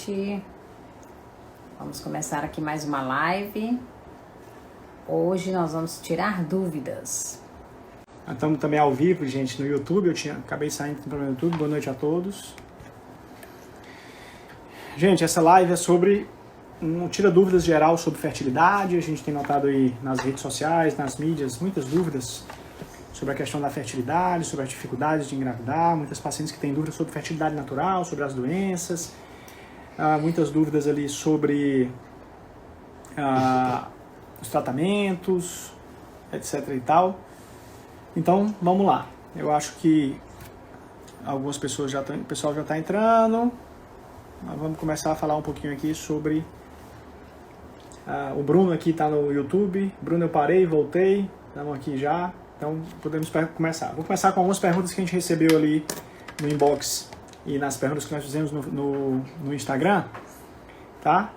noite. Vamos começar aqui mais uma live. Hoje nós vamos tirar dúvidas. Estamos também ao vivo, gente, no YouTube. Acabei saindo do YouTube. Boa noite a todos. Gente, essa live é sobre um tira dúvidas geral sobre fertilidade. A gente tem notado aí nas redes sociais, nas mídias, muitas dúvidas sobre a questão da fertilidade, sobre as dificuldades de engravidar, muitas pacientes que têm dúvidas sobre fertilidade natural, sobre as doenças, muitas dúvidas ali sobre os tratamentos, etc e tal. Então, vamos lá. Eu acho que algumas pessoas o pessoal já está entrando. Nós vamos começar a falar um pouquinho aqui sobre... o Bruno aqui está no YouTube. Bruno, eu parei, voltei. Estamos aqui já. Então, podemos começar. Vou começar com algumas perguntas que a gente recebeu ali no inbox e nas perguntas que nós fizemos no Instagram, tá?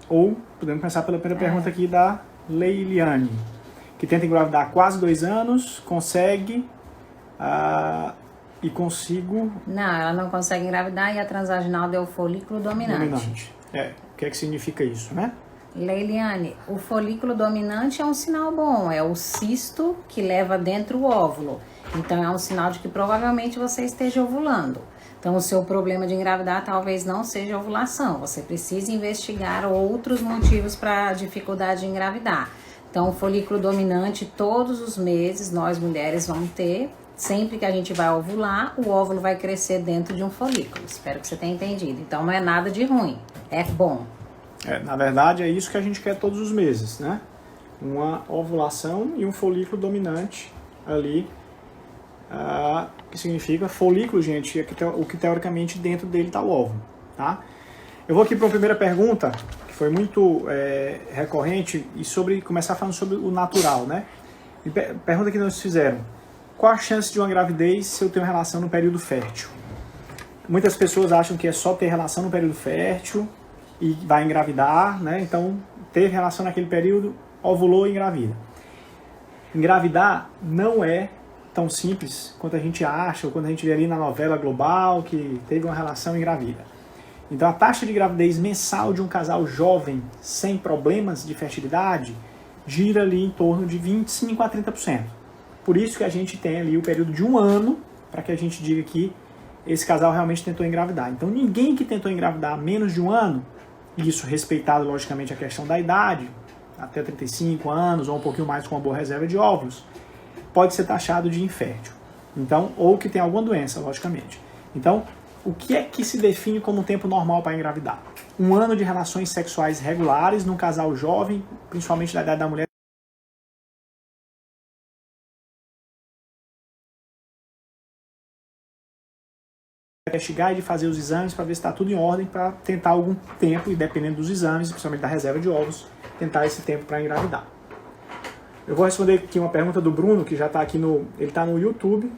Ou podemos começar pela primeira pergunta aqui da Leiliane, que tenta engravidar há quase 2 anos, consegue e consigo... Não, ela não consegue engravidar e a transvaginal deu folículo dominante. O que é que significa isso, né? Leiliane, o folículo dominante é um sinal bom, é o cisto que leva dentro o óvulo. Então é um sinal de que provavelmente você esteja ovulando. Então o seu problema de engravidar talvez não seja ovulação. Você precisa investigar outros motivos para a dificuldade de engravidar. Então o folículo dominante todos os meses nós mulheres vamos ter. Sempre que a gente vai ovular, o óvulo vai crescer dentro de um folículo. Espero que você tenha entendido. Então não é nada de ruim, é bom. Na verdade é isso que a gente quer todos os meses, né? Uma ovulação e um folículo dominante ali, que significa folículo, gente, o que teoricamente dentro dele está o óvulo, tá? Eu vou aqui para uma primeira pergunta, que foi muito recorrente, e começar falando sobre o natural, né? Pergunta que nos fizeram: qual a chance de uma gravidez se eu tenho relação no período fértil? Muitas pessoas acham que é só ter relação no período fértil e vai engravidar, né? Então, teve relação naquele período, ovulou e engravida. Engravidar não é tão simples quanto a gente acha, ou quando a gente vê ali na novela global, que teve uma relação e engravida. Então, a taxa de gravidez mensal de um casal jovem, sem problemas de fertilidade, gira ali em torno de 25% a 30%. Por isso que a gente tem ali o período de 1 ano, para que a gente diga que esse casal realmente tentou engravidar. Então, ninguém que tentou engravidar há menos de 1 ano, isso respeitado, logicamente, a questão da idade, até 35 anos ou um pouquinho mais com uma boa reserva de óvulos, pode ser taxado de infértil. Então, ou que tem alguma doença, logicamente. Então, o que é que se define como tempo normal para engravidar? 1 ano de relações sexuais regulares num casal jovem, principalmente da idade da mulher, investigar e de fazer os exames para ver se está tudo em ordem, para tentar algum tempo, e dependendo dos exames, principalmente da reserva de óvulos, tentar esse tempo para engravidar. Eu vou responder aqui uma pergunta do Bruno, que já está aqui ele está no YouTube,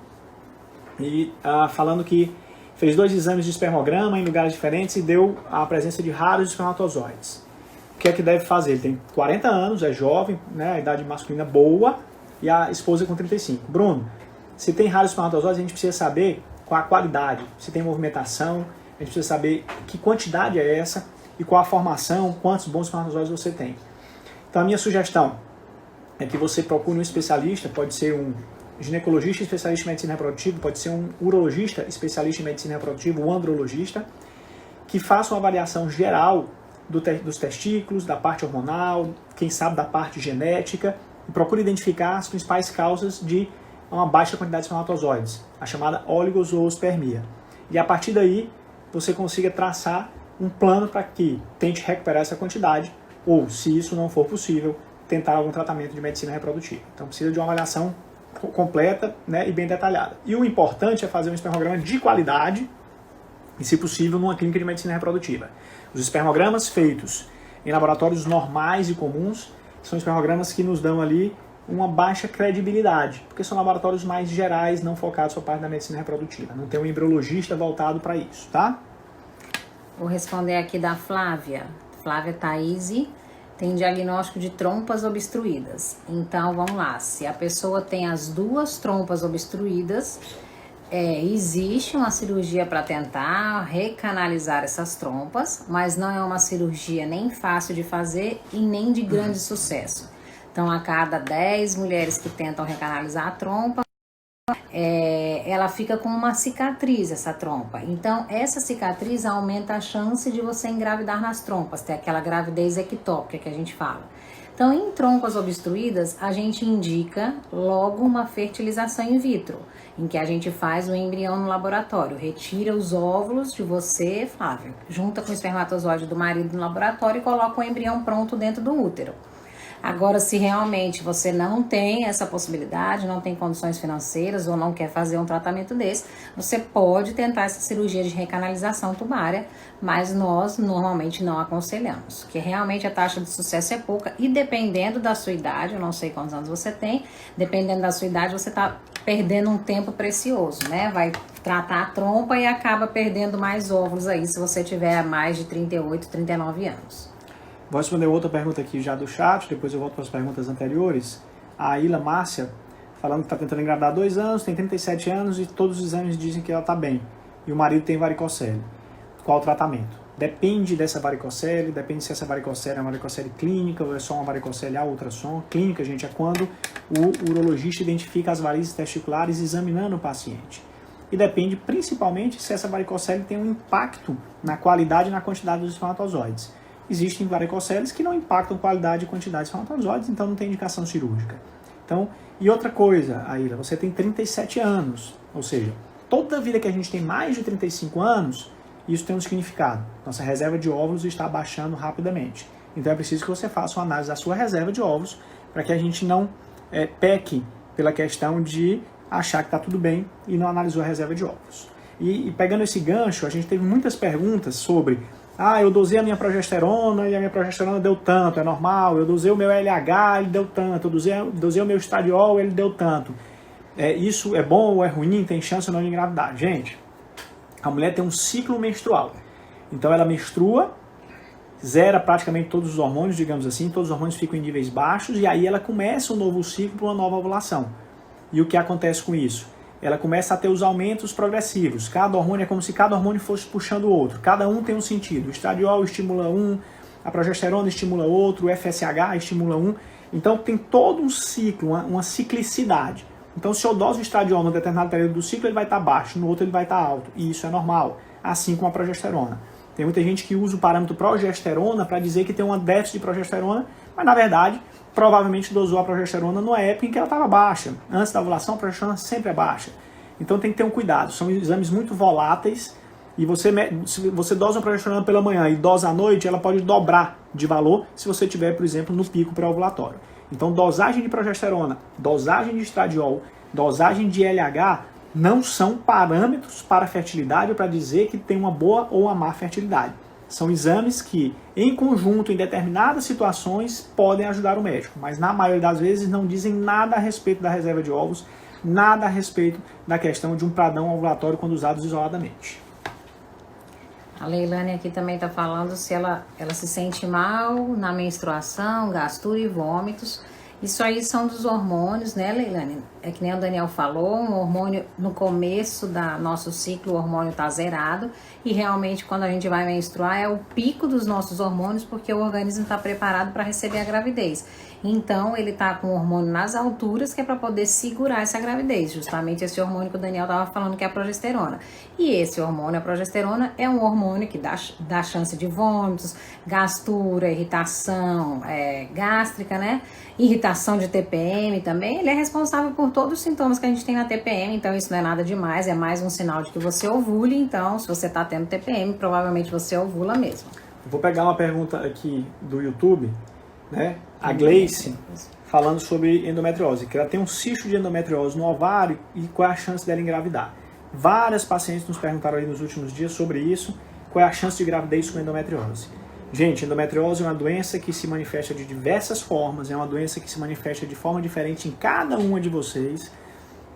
e falando que fez 2 exames de espermograma em lugares diferentes e deu a presença de raros espermatozoides. O que é que deve fazer? Ele tem 40 anos, é jovem, né, a idade masculina boa, e a esposa com 35. Bruno, se tem raros espermatozoides, a gente precisa saber qual a qualidade, se tem movimentação, a gente precisa saber que quantidade é essa e qual a formação, quantos bons espermatozoides você tem. Então a minha sugestão é que você procure um especialista, pode ser um ginecologista especialista em medicina reprodutiva, pode ser um urologista especialista em medicina reprodutiva, um andrologista, que faça uma avaliação geral dos testículos, da parte hormonal, quem sabe da parte genética, e procure identificar as principais causas de uma baixa quantidade de espermatozoides, a chamada oligozoospermia. E a partir daí, você consiga traçar um plano para que tente recuperar essa quantidade, ou, se isso não for possível, tentar algum tratamento de medicina reprodutiva. Então precisa de uma avaliação completa, né, e bem detalhada. E o importante é fazer um espermograma de qualidade, e se possível, numa clínica de medicina reprodutiva. Os espermogramas feitos em laboratórios normais e comuns são espermogramas que nos dão ali uma baixa credibilidade, porque são laboratórios mais gerais, não focados para a parte da medicina reprodutiva. Não tem um embriologista voltado para isso, tá? Vou responder aqui da Flávia. Flávia Thaís tem diagnóstico de trompas obstruídas. Então, vamos lá. Se a pessoa tem as 2 trompas obstruídas, Existe uma cirurgia para tentar recanalizar essas trompas, mas não é uma cirurgia nem fácil de fazer e nem de grande sucesso. Então, a cada 10 mulheres que tentam recanalizar a trompa, ela fica com uma cicatriz, essa trompa. Então, essa cicatriz aumenta a chance de você engravidar nas trompas, ter aquela gravidez ectópica que a gente fala. Então, em trompas obstruídas, a gente indica logo uma fertilização in vitro, em que a gente faz o embrião no laboratório, retira os óvulos de você, Flávio, junta com o espermatozoide do marido no laboratório e coloca o embrião pronto dentro do útero. Agora, se realmente você não tem essa possibilidade, não tem condições financeiras ou não quer fazer um tratamento desse, você pode tentar essa cirurgia de recanalização tubária, mas nós normalmente não aconselhamos, porque realmente a taxa de sucesso é pouca e dependendo da sua idade, eu não sei quantos anos você tem, dependendo da sua idade você está perdendo um tempo precioso, né? Vai tratar a trompa e acaba perdendo mais óvulos aí se você tiver mais de 38, 39 anos. Vou responder outra pergunta aqui já do chat, depois eu volto para as perguntas anteriores. A Ilha Márcia, falando que está tentando engravidar há 2 anos, tem 37 anos e todos os exames dizem que ela está bem. E o marido tem varicocele. Qual o tratamento? Depende dessa varicocele, depende se essa varicocele é uma varicocele clínica ou é só uma varicocele a ultrassom. Clínica, gente, é quando o urologista identifica as varizes testiculares examinando o paciente. E depende principalmente se essa varicocele tem um impacto na qualidade e na quantidade dos espermatozoides. Existem varicoceles que não impactam qualidade e quantidade de espermatozoides, então não tem indicação cirúrgica. Então, e outra coisa, Aila, você tem 37 anos, ou seja, toda vida que a gente tem mais de 35 anos, isso tem um significado. Nossa reserva de óvulos está baixando rapidamente. Então é preciso que você faça uma análise da sua reserva de óvulos para que a gente não peque pela questão de achar que está tudo bem e não analisou a reserva de óvulos. E pegando esse gancho, a gente teve muitas perguntas sobre eu dosei a minha progesterona e a minha progesterona deu tanto, é normal. Eu dosei o meu LH, ele deu tanto. Eu dosei o meu estradiol, ele deu tanto. Isso é bom ou é ruim? Tem chance ou não de engravidar? Gente, a mulher tem um ciclo menstrual. Então ela menstrua, zera praticamente todos os hormônios, digamos assim. Todos os hormônios ficam em níveis baixos e aí ela começa um novo ciclo para uma nova ovulação. E o que acontece com isso? Ela começa a ter os aumentos progressivos. Cada hormônio é como se cada hormônio fosse puxando o outro. Cada um tem um sentido. O estradiol estimula um, a progesterona estimula outro, o FSH estimula um. Então tem todo um ciclo, uma ciclicidade. Então se eu doso o estradiol num determinado período do ciclo, ele vai estar baixo, no outro ele vai estar alto. E isso é normal, assim como a progesterona. Tem muita gente que usa o parâmetro progesterona para dizer que tem uma déficit de progesterona, mas na verdade provavelmente dosou a progesterona numa época em que ela estava baixa. Antes da ovulação, a progesterona sempre é baixa. Então tem que ter um cuidado. São exames muito voláteis e se você dosa a progesterona pela manhã e dosa à noite, ela pode dobrar de valor se você tiver, por exemplo, no pico pré-ovulatório. Então dosagem de progesterona, dosagem de estradiol, dosagem de LH não são parâmetros para fertilidade ou para dizer que tem uma boa ou uma má fertilidade. São exames que, em conjunto, em determinadas situações, podem ajudar o médico, mas na maioria das vezes não dizem nada a respeito da reserva de óvulos, nada a respeito da questão de um pradão ovulatório quando usados isoladamente. A Leilane aqui também está falando se ela se sente mal na menstruação, gastura e vômitos. Isso aí são dos hormônios, né, Leilane? É que nem o Daniel falou, um hormônio no começo do nosso ciclo, o hormônio está zerado e realmente quando a gente vai menstruar é o pico dos nossos hormônios porque o organismo está preparado para receber a gravidez. Então ele está com o hormônio nas alturas que é para poder segurar essa gravidez, justamente esse hormônio que o Daniel estava falando que é a progesterona. E esse hormônio, a progesterona, é um hormônio que dá chance de vômitos, gastura, irritação gástrica, né? Irritação de TPM também, ele é responsável por todos os sintomas que a gente tem na TPM, então isso não é nada demais, é mais um sinal de que você ovule, então se você está tendo TPM, provavelmente você ovula mesmo. Vou pegar uma pergunta aqui do YouTube, né? A Gleice, falando sobre endometriose, que ela tem um cisto de endometriose no ovário e qual é a chance dela engravidar. Várias pacientes nos perguntaram aí nos últimos dias sobre isso, qual é a chance de gravidez com endometriose. Gente, endometriose é uma doença que se manifesta de diversas formas, é uma doença que se manifesta de forma diferente em cada uma de vocês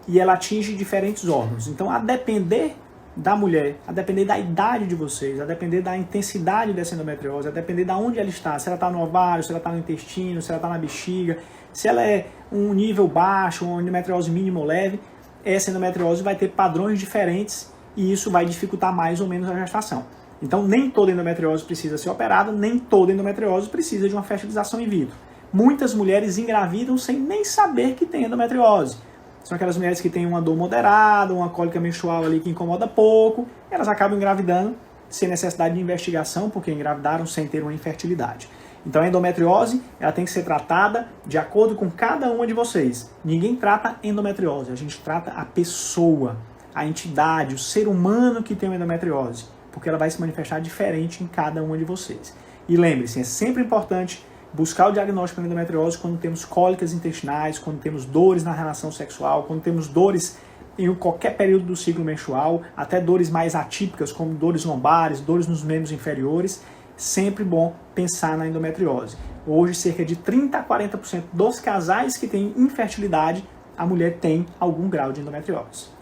e ela atinge diferentes órgãos. Então, a depender da mulher, a depender da idade de vocês, a depender da intensidade dessa endometriose, a depender de onde ela está, se ela está no ovário, se ela está no intestino, se ela está na bexiga, se ela é um nível baixo, uma endometriose mínima ou leve, essa endometriose vai ter padrões diferentes e isso vai dificultar mais ou menos a gestação. Então, nem toda endometriose precisa ser operada, nem toda endometriose precisa de uma fertilização in vitro. Muitas mulheres engravidam sem nem saber que tem endometriose. São aquelas mulheres que têm uma dor moderada, uma cólica menstrual ali que incomoda pouco, elas acabam engravidando sem necessidade de investigação, porque engravidaram sem ter uma infertilidade. Então a endometriose ela tem que ser tratada de acordo com cada uma de vocês. Ninguém trata endometriose, a gente trata a pessoa, a entidade, o ser humano que tem uma endometriose, porque ela vai se manifestar diferente em cada uma de vocês. E lembre-se, é sempre importante buscar o diagnóstico da endometriose quando temos cólicas intestinais, quando temos dores na relação sexual, quando temos dores em qualquer período do ciclo menstrual, até dores mais atípicas, como dores lombares, dores nos membros inferiores. Sempre bom pensar na endometriose. Hoje, cerca de 30 a 40% dos casais que têm infertilidade, a mulher tem algum grau de endometriose.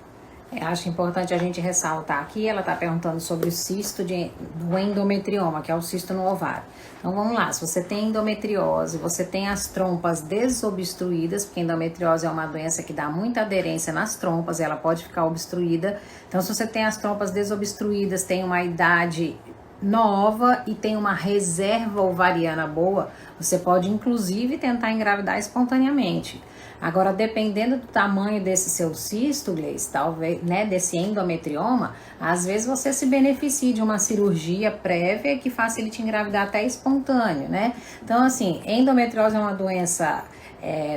Acho importante a gente ressaltar aqui, ela está perguntando sobre o cisto do endometrioma, que é o cisto no ovário. Então vamos lá, se você tem endometriose, você tem as trompas desobstruídas, porque endometriose é uma doença que dá muita aderência nas trompas, ela pode ficar obstruída. Então se você tem as trompas desobstruídas, tem uma idade nova e tem uma reserva ovariana boa, você pode inclusive tentar engravidar espontaneamente. Agora, dependendo do tamanho desse seu cisto, Gleice, talvez, né, desse endometrioma, às vezes você se beneficia de uma cirurgia prévia que facilite engravidar até espontâneo, né? Então, assim, endometriose é uma doença,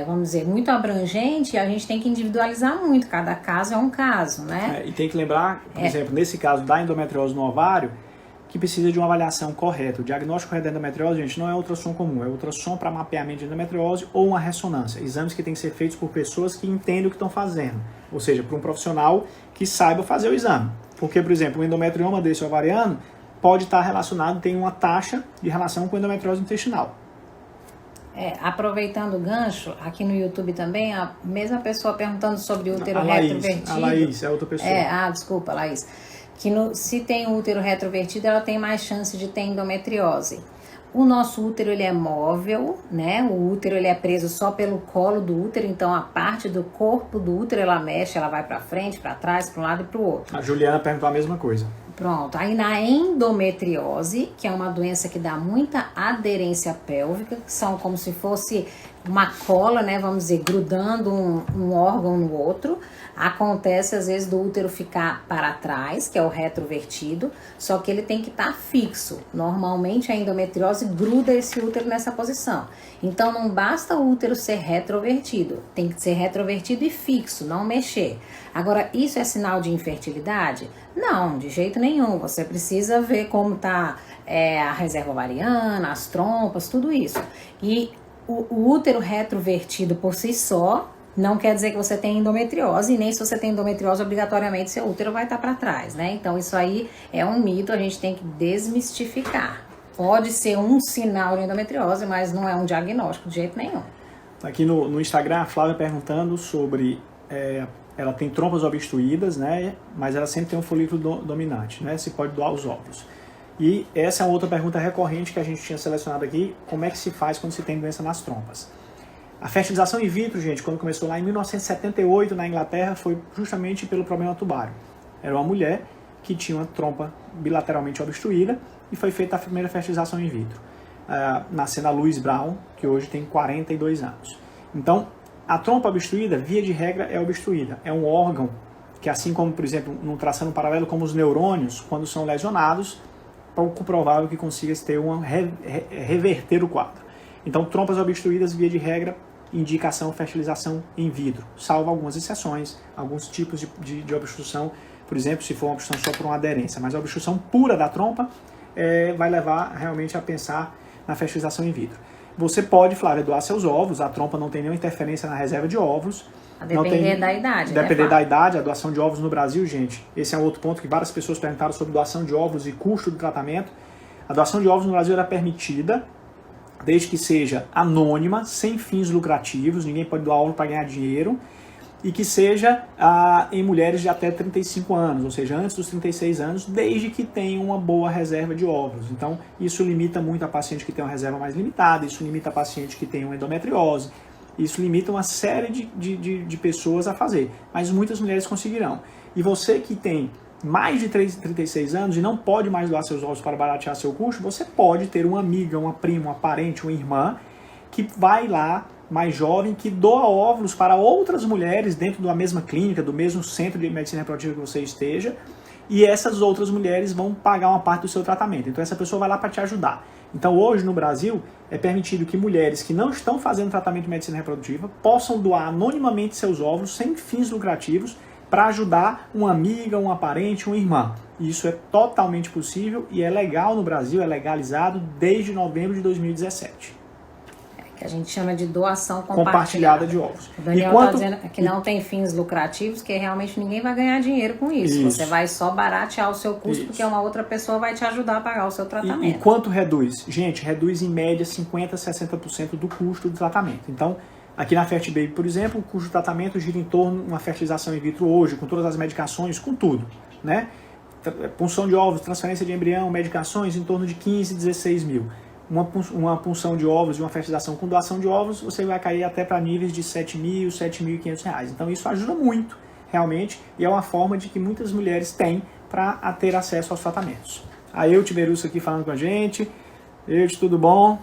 vamos dizer, muito abrangente e a gente tem que individualizar muito, cada caso é um caso, né? E tem que lembrar, por exemplo, nesse caso da endometriose no ovário, que precisa de uma avaliação correta. O diagnóstico correto da endometriose, gente, não é ultrassom comum, é ultrassom para mapeamento de endometriose ou uma ressonância. Exames que têm que ser feitos por pessoas que entendem o que estão fazendo. Ou seja, por um profissional que saiba fazer o exame. Porque, por exemplo, o endometrioma desse ovariano pode estar relacionado, tem uma taxa de relação com a endometriose intestinal. Aproveitando o gancho, aqui no YouTube também, a mesma pessoa perguntando sobre útero retrovertido. A Laís, é outra pessoa. Desculpa, Laís. Que se tem o útero retrovertido, ela tem mais chance de ter endometriose. O nosso útero, ele é móvel, né? O útero, ele é preso só pelo colo do útero, então a parte do corpo do útero, ela mexe, ela vai para frente, para trás, para um lado e para o outro. A Juliana perguntou a mesma coisa. Pronto, aí na endometriose, que é uma doença que dá muita aderência pélvica, que são como se fosse uma cola, né, vamos dizer, grudando um órgão no outro. Acontece às vezes do útero ficar para trás, que é o retrovertido, só que ele tem que estar fixo. Normalmente a endometriose gruda esse útero nessa posição. Então não basta o útero ser retrovertido, tem que ser retrovertido e fixo, não mexer. Agora, isso é sinal de infertilidade? Não, de jeito nenhum. Você precisa ver como está a reserva ovariana, as trompas, tudo isso. E o útero retrovertido por si só não quer dizer que você tem endometriose, e nem se você tem endometriose, obrigatoriamente seu útero vai estar para trás, né? Então isso aí é um mito, a gente tem que desmistificar. Pode ser um sinal de endometriose, mas não é um diagnóstico de jeito nenhum. Aqui no Instagram, a Flávia perguntando sobre... ela tem trompas obstruídas, né? Mas ela sempre tem um folículo dominante, né? Se pode doar os óvulos. E essa é outra pergunta recorrente que a gente tinha selecionado aqui. Como é que se faz quando se tem doença nas trompas? A fertilização in vitro, gente, quando começou lá em 1978 na Inglaterra, foi justamente pelo problema tubário. Era uma mulher que tinha uma trompa bilateralmente obstruída e foi feita a primeira fertilização in vitro. Nascendo a Louise Brown, que hoje tem 42 anos. Então, a trompa obstruída, via de regra, é obstruída. É um órgão que, assim como, por exemplo, traçando um paralelo como os neurônios, quando são lesionados, pouco provável que consiga reverter o quadro. Então, trompas obstruídas, via de regra, indicação fertilização in vitro, salvo algumas exceções, alguns tipos de obstrução, por exemplo, se for uma obstrução só por uma aderência, mas a obstrução pura da trompa vai levar realmente a pensar na fertilização in vitro. Você pode, Flávia, doar seus óvulos, a trompa não tem nenhuma interferência na reserva de óvulos. A depender da idade, né? Depender da idade, a doação de óvulos no Brasil, gente, esse é um outro ponto que várias pessoas perguntaram sobre doação de óvulos e custo do tratamento. A doação de óvulos no Brasil era permitida, desde que seja anônima, sem fins lucrativos, ninguém pode doar óvulo para ganhar dinheiro, e que seja em mulheres de até 35 anos, ou seja, antes dos 36 anos, desde que tenha uma boa reserva de óvulos. Então, isso limita muito a paciente que tem uma reserva mais limitada, isso limita a paciente que tem uma endometriose, Isso limita uma série de pessoas a fazer, mas muitas mulheres conseguirão. E você que tem mais de 36 anos e não pode mais doar seus ovos para baratear seu custo, você pode ter uma amiga, uma prima, uma parente, uma irmã que vai lá, mais jovem, que doa óvulos para outras mulheres dentro da mesma clínica, do mesmo centro de medicina reprodutiva que você esteja, e essas outras mulheres vão pagar uma parte do seu tratamento. Então essa pessoa vai lá para te ajudar. Então hoje no Brasil é permitido que mulheres que não estão fazendo tratamento de medicina reprodutiva possam doar anonimamente seus óvulos sem fins lucrativos para ajudar uma amiga, uma parente, uma irmã. Isso é totalmente possível e é legal no Brasil, é legalizado desde novembro de 2017. Que a gente chama de doação compartilhada de ovos. O Daniel está dizendo que não tem fins lucrativos, que realmente ninguém vai ganhar dinheiro com isso. Você vai só baratear o seu custo, porque uma outra pessoa vai te ajudar a pagar o seu tratamento. E quanto reduz? Gente, reduz em média 50% a 60% do custo do tratamento. Então, aqui na FertiBaby, por exemplo, o custo do tratamento gira em torno de uma fertilização in vitro hoje, com todas as medicações, com tudo, né? Punção de ovos, transferência de embrião, medicações, em torno de 15, 16 mil. Uma punção de ovos e uma fertilização com doação de ovos, você vai cair até para níveis de R$ 7.000, R$ 7.500. Então isso ajuda muito, realmente, e é uma forma de que muitas mulheres têm para ter acesso aos tratamentos. A Eute Berusso aqui falando com a gente. Eute, tudo bom?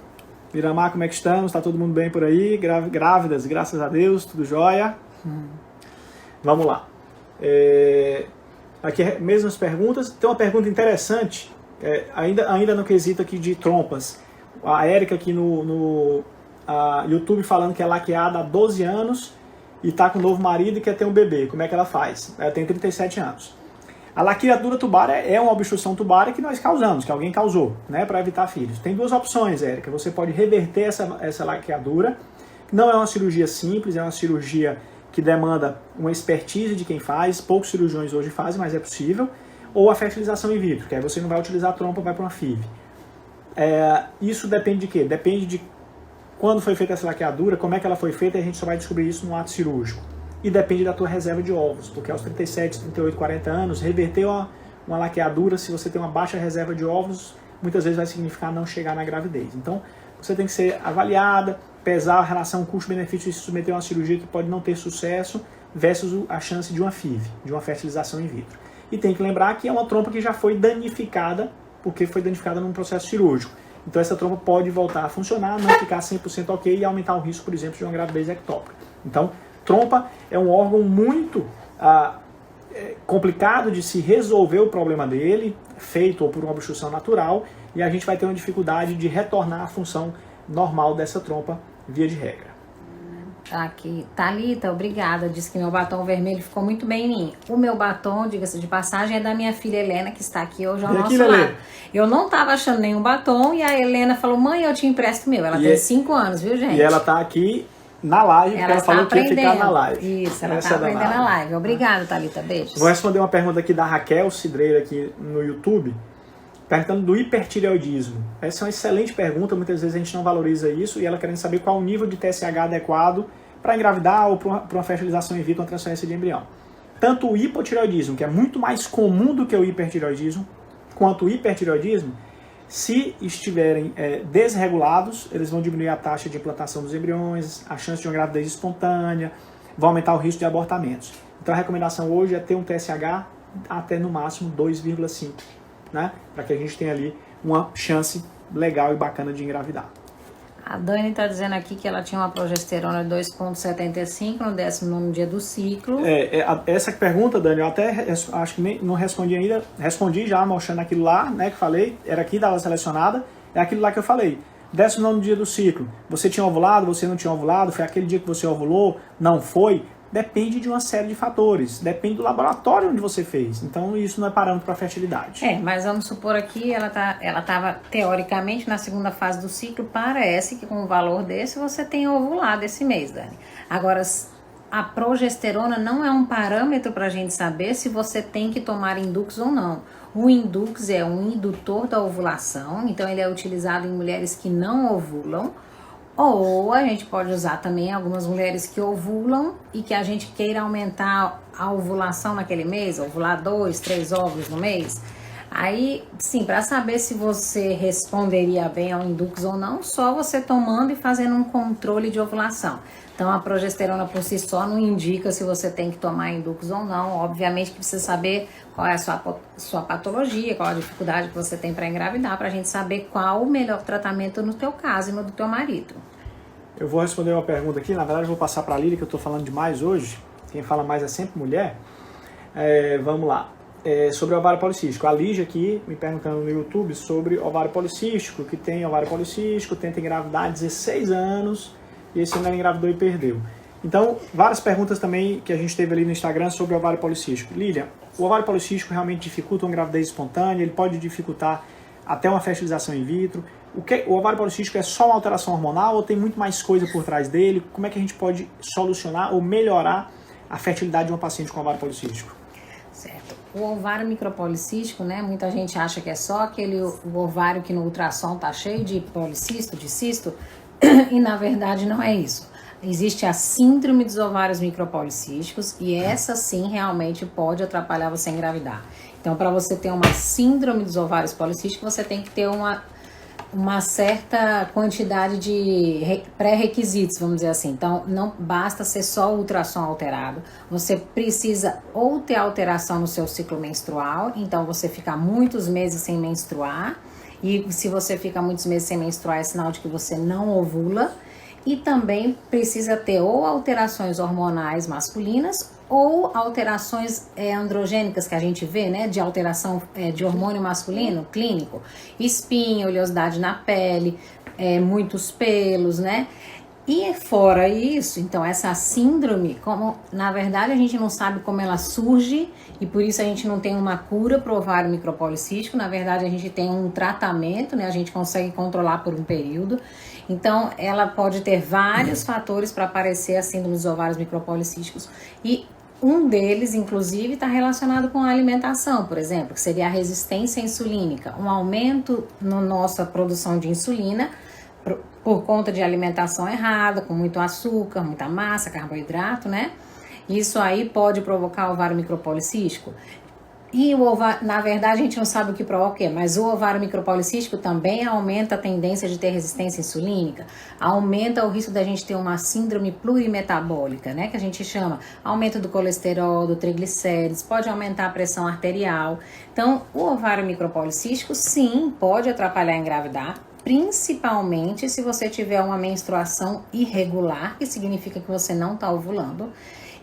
Miramar, como é que estamos? Está todo mundo bem por aí? Grávidas, graças a Deus, tudo jóia? Vamos lá. Aqui, mesmas perguntas. Tem uma pergunta interessante, ainda no quesito aqui de trompas. A Érica aqui no YouTube falando que é laqueada há 12 anos e está com um novo marido e quer ter um bebê. Como é que ela faz? Ela tem 37 anos. A laqueadura tubária é uma obstrução tubária que nós causamos, que alguém causou, né, para evitar filhos. Tem duas opções, Érica. Você pode reverter essa laqueadura. Não é uma cirurgia simples, é uma cirurgia que demanda uma expertise de quem faz. Poucos cirurgiões hoje fazem, mas é possível. Ou a fertilização in vitro, que aí você não vai utilizar a trompa, vai para uma FIV. Isso depende de quê? Depende de quando foi feita essa laqueadura, como é que ela foi feita, e a gente só vai descobrir isso no ato cirúrgico. E depende da tua reserva de ovos, porque aos 37, 38, 40 anos, reverter uma laqueadura, se você tem uma baixa reserva de ovos, muitas vezes vai significar não chegar na gravidez. Então, você tem que ser avaliada, pesar a relação custo-benefício e se submeter a uma cirurgia que pode não ter sucesso, versus a chance de uma FIV, de uma fertilização in vitro. E tem que lembrar que é uma trompa que já foi danificada, porque foi danificada num processo cirúrgico. Então essa trompa pode voltar a funcionar, não ficar 100% ok e aumentar o risco, por exemplo, de uma gravidez ectópica. Então, trompa é um órgão muito complicado de se resolver o problema dele, feito ou por uma obstrução natural, e a gente vai ter uma dificuldade de retornar à função normal dessa trompa, via de regra. Aqui, Thalita, obrigada. Disse que meu batom vermelho ficou muito bem em mim. O meu batom, diga-se de passagem, é da minha filha Helena, que está aqui hoje ao nosso lado. Eu não estava achando nenhum batom e a Helena falou, mãe, eu te empresto o meu. Ela tem 5 anos, viu, gente? E ela está aqui na live, porque ela falou que ia ficar na live. Isso, ela está aprendendo na live. Obrigada, Thalita. Beijos. Vou responder uma pergunta aqui da Raquel Cidreira aqui no YouTube, perguntando do hipertireoidismo. Essa é uma excelente pergunta, muitas vezes a gente não valoriza isso, e ela querendo saber qual o nível de TSH adequado para engravidar ou para uma fertilização in vitro, uma transferência de embrião. Tanto o hipotireoidismo, que é muito mais comum do que o hipertireoidismo, quanto o hipertireoidismo, se estiverem desregulados, eles vão diminuir a taxa de implantação dos embriões, a chance de uma gravidez espontânea, vão aumentar o risco de abortamentos. Então a recomendação hoje é ter um TSH até no máximo 2,5, né? Para que a gente tenha ali uma chance legal e bacana de engravidar. A Dani está dizendo aqui que ela tinha uma progesterona de 2,75 no 19º dia do ciclo. Essa pergunta, Dani, eu até acho que não respondi ainda. Respondi já, mostrando aquilo lá, né, que falei. Era aqui, dava selecionada. É aquilo lá que eu falei. 19º dia do ciclo. Você tinha ovulado, você não tinha ovulado? Foi aquele dia que você ovulou? Não foi? Depende de uma série de fatores. Depende do laboratório onde você fez. Então, isso não é parâmetro para fertilidade. Mas vamos supor aqui, ela estava teoricamente na segunda fase do ciclo. Parece que com um valor desse você tem ovulado esse mês, Dani. Agora, a progesterona não é um parâmetro para a gente saber se você tem que tomar Indux ou não. O Indux é um indutor da ovulação, então ele é utilizado em mulheres que não ovulam. Ou a gente pode usar também algumas mulheres que ovulam e que a gente queira aumentar a ovulação naquele mês, ovular 2, 3 óvulos no mês. Aí, sim, para saber se você responderia bem ao Indux ou não, só você tomando e fazendo um controle de ovulação. Então a progesterona por si só não indica se você tem que tomar Indux ou não. Obviamente que precisa saber qual é a sua patologia, qual a dificuldade que você tem para engravidar, para a gente saber qual o melhor tratamento no teu caso e no do teu marido. Eu vou responder uma pergunta aqui, na verdade eu vou passar para a Lília, que eu estou falando demais hoje. Quem fala mais é sempre mulher. Vamos lá. Sobre o ovário policístico. A Lígia aqui me perguntando no YouTube sobre ovário policístico, que tem ovário policístico, tenta engravidar há 16 anos e esse ano ela engravidou e perdeu. Então, várias perguntas também que a gente teve ali no Instagram sobre o ovário policístico. Lília, o ovário policístico realmente dificulta uma gravidez espontânea, ele pode dificultar até uma fertilização in vitro. O ovário policístico é só uma alteração hormonal ou tem muito mais coisa por trás dele? Como é que a gente pode solucionar ou melhorar a fertilidade de uma paciente com ovário policístico? Certo. O ovário micropolicístico, né? Muita gente acha que é só aquele o ovário que no ultrassom tá cheio de policisto, de cisto, e na verdade não é isso. Existe a síndrome dos ovários micropolicísticos e essa sim realmente pode atrapalhar você a engravidar. Então, para você ter uma síndrome dos ovários policísticos, você tem que ter uma certa quantidade de pré-requisitos, vamos dizer assim. Então, não basta ser só o ultrassom alterado. Você precisa ou ter alteração no seu ciclo menstrual, então você fica muitos meses sem menstruar. E se você fica muitos meses sem menstruar, é sinal de que você não ovula. E também precisa ter ou alterações hormonais masculinas ou alterações androgênicas que a gente vê, né, de alteração de hormônio masculino clínico, espinha, oleosidade na pele, muitos pelos, né? E fora isso, então essa síndrome, como na verdade a gente não sabe como ela surge e por isso a gente não tem uma cura para o ovário micropolicístico, na verdade a gente tem um tratamento, né? A gente consegue controlar por um período. Então ela pode ter vários fatores para aparecer a síndrome dos ovários micropolicísticos e um deles, inclusive, está relacionado com a alimentação, por exemplo, que seria a resistência insulínica, um aumento na nossa produção de insulina por conta de alimentação errada, com muito açúcar, muita massa, carboidrato, né? Isso aí pode provocar ovário micropolicístico. E o ovário, na verdade, a gente não sabe o que provoca, mas o ovário micropolicístico também aumenta a tendência de ter resistência insulínica, aumenta o risco da gente ter uma síndrome plurimetabólica, né? Que a gente chama aumento do colesterol, do triglicérides, pode aumentar a pressão arterial. Então, o ovário micropolicístico, sim, pode atrapalhar a engravidar, principalmente se você tiver uma menstruação irregular, que significa que você não está ovulando,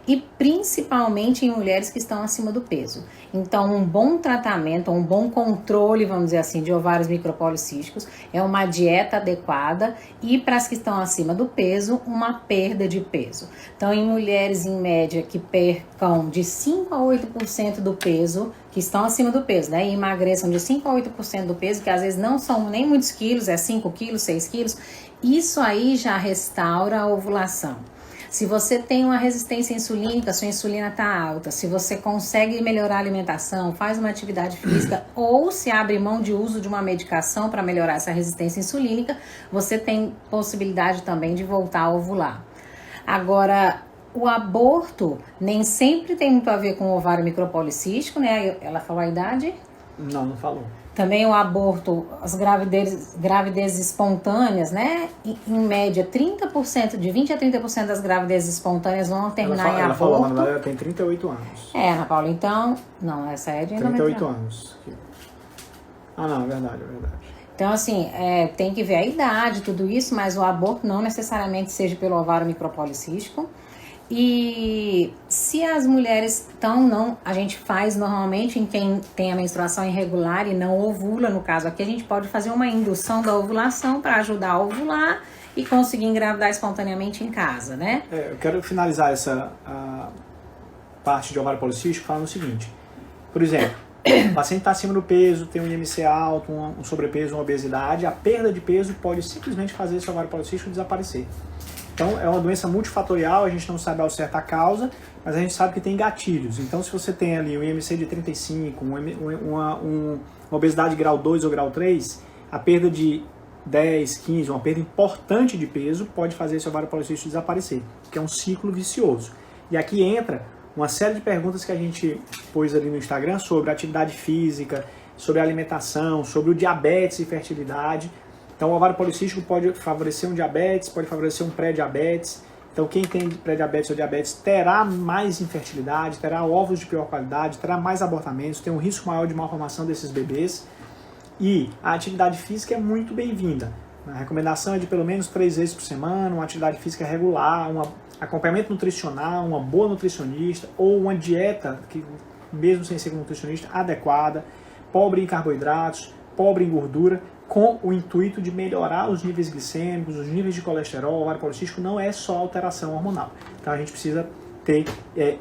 e principalmente em mulheres que estão acima do peso. Então, um bom tratamento, um bom controle, vamos dizer assim, de ovários micropolicísticos é uma dieta adequada e para as que estão acima do peso, uma perda de peso. Então, em mulheres em média que percam de 5 a 8% do peso, que estão acima do peso, né, e emagreçam de 5 a 8% do peso, que às vezes não são nem muitos quilos, é 5 quilos, 6 quilos, isso aí já restaura a ovulação. Se você tem uma resistência insulínica, sua insulina está alta, se você consegue melhorar a alimentação, faz uma atividade física ou se abre mão de uso de uma medicação para melhorar essa resistência insulínica, você tem possibilidade também de voltar a ovular. Agora, o aborto nem sempre tem muito a ver com o ovário micropolicístico, né? Ela falou a idade? Não falou. Também o aborto, as gravidezes espontâneas, né? Em média, 30%, de 20% a 30% das gravidezes espontâneas vão terminar em aborto. Falou, mas ela tem 38 anos. Ana Paula, então... Não, essa é de 38 anos. Não, é verdade. Então, assim, tem que ver a idade, tudo isso, mas o aborto não necessariamente seja pelo ovário micropolicístico. E se as mulheres a gente faz normalmente em quem tem a menstruação irregular e não ovula, no caso aqui, a gente pode fazer uma indução da ovulação para ajudar a ovular e conseguir engravidar espontaneamente em casa, né? Eu quero finalizar essa parte de ovário policístico falando o seguinte. Por exemplo, o paciente está acima do peso, tem um IMC alto, um sobrepeso, uma obesidade, a perda de peso pode simplesmente fazer esse ovário policístico desaparecer. Então, é uma doença multifatorial, a gente não sabe ao certo a causa, mas a gente sabe que tem gatilhos. Então, se você tem ali um IMC de 35, uma obesidade grau 2 ou grau 3, a perda de 10, 15, uma perda importante de peso pode fazer esse ovário policístico desaparecer, que é um ciclo vicioso. E aqui entra uma série de perguntas que a gente pôs ali no Instagram sobre atividade física, sobre alimentação, sobre o diabetes e fertilidade. Então, o ovário policístico pode favorecer um diabetes, pode favorecer um pré-diabetes. Então quem tem pré-diabetes ou diabetes terá mais infertilidade, terá ovos de pior qualidade, terá mais abortamentos, tem um risco maior de malformação desses bebês. E a atividade física é muito bem-vinda. A recomendação é de pelo menos 3 vezes por semana, uma atividade física regular, um acompanhamento nutricional, uma boa nutricionista ou uma dieta, que, mesmo sem ser nutricionista, adequada, pobre em carboidratos, pobre em gordura, com o intuito de melhorar os níveis glicêmicos, os níveis de colesterol. O ovário policístico não é só alteração hormonal. Então a gente precisa ter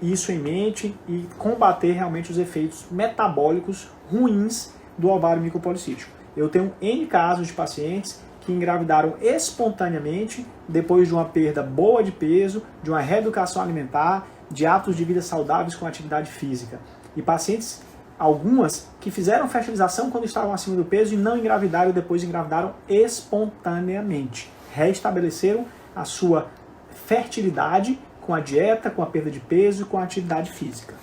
isso em mente e combater realmente os efeitos metabólicos ruins do ovário micropolicístico. Eu tenho N casos de pacientes que engravidaram espontaneamente depois de uma perda boa de peso, de uma reeducação alimentar, de hábitos de vida saudáveis com atividade física. E pacientes, algumas, que fizeram fertilização quando estavam acima do peso e não engravidaram, depois engravidaram espontaneamente. Restabeleceram a sua fertilidade com a dieta, com a perda de peso e com a atividade física.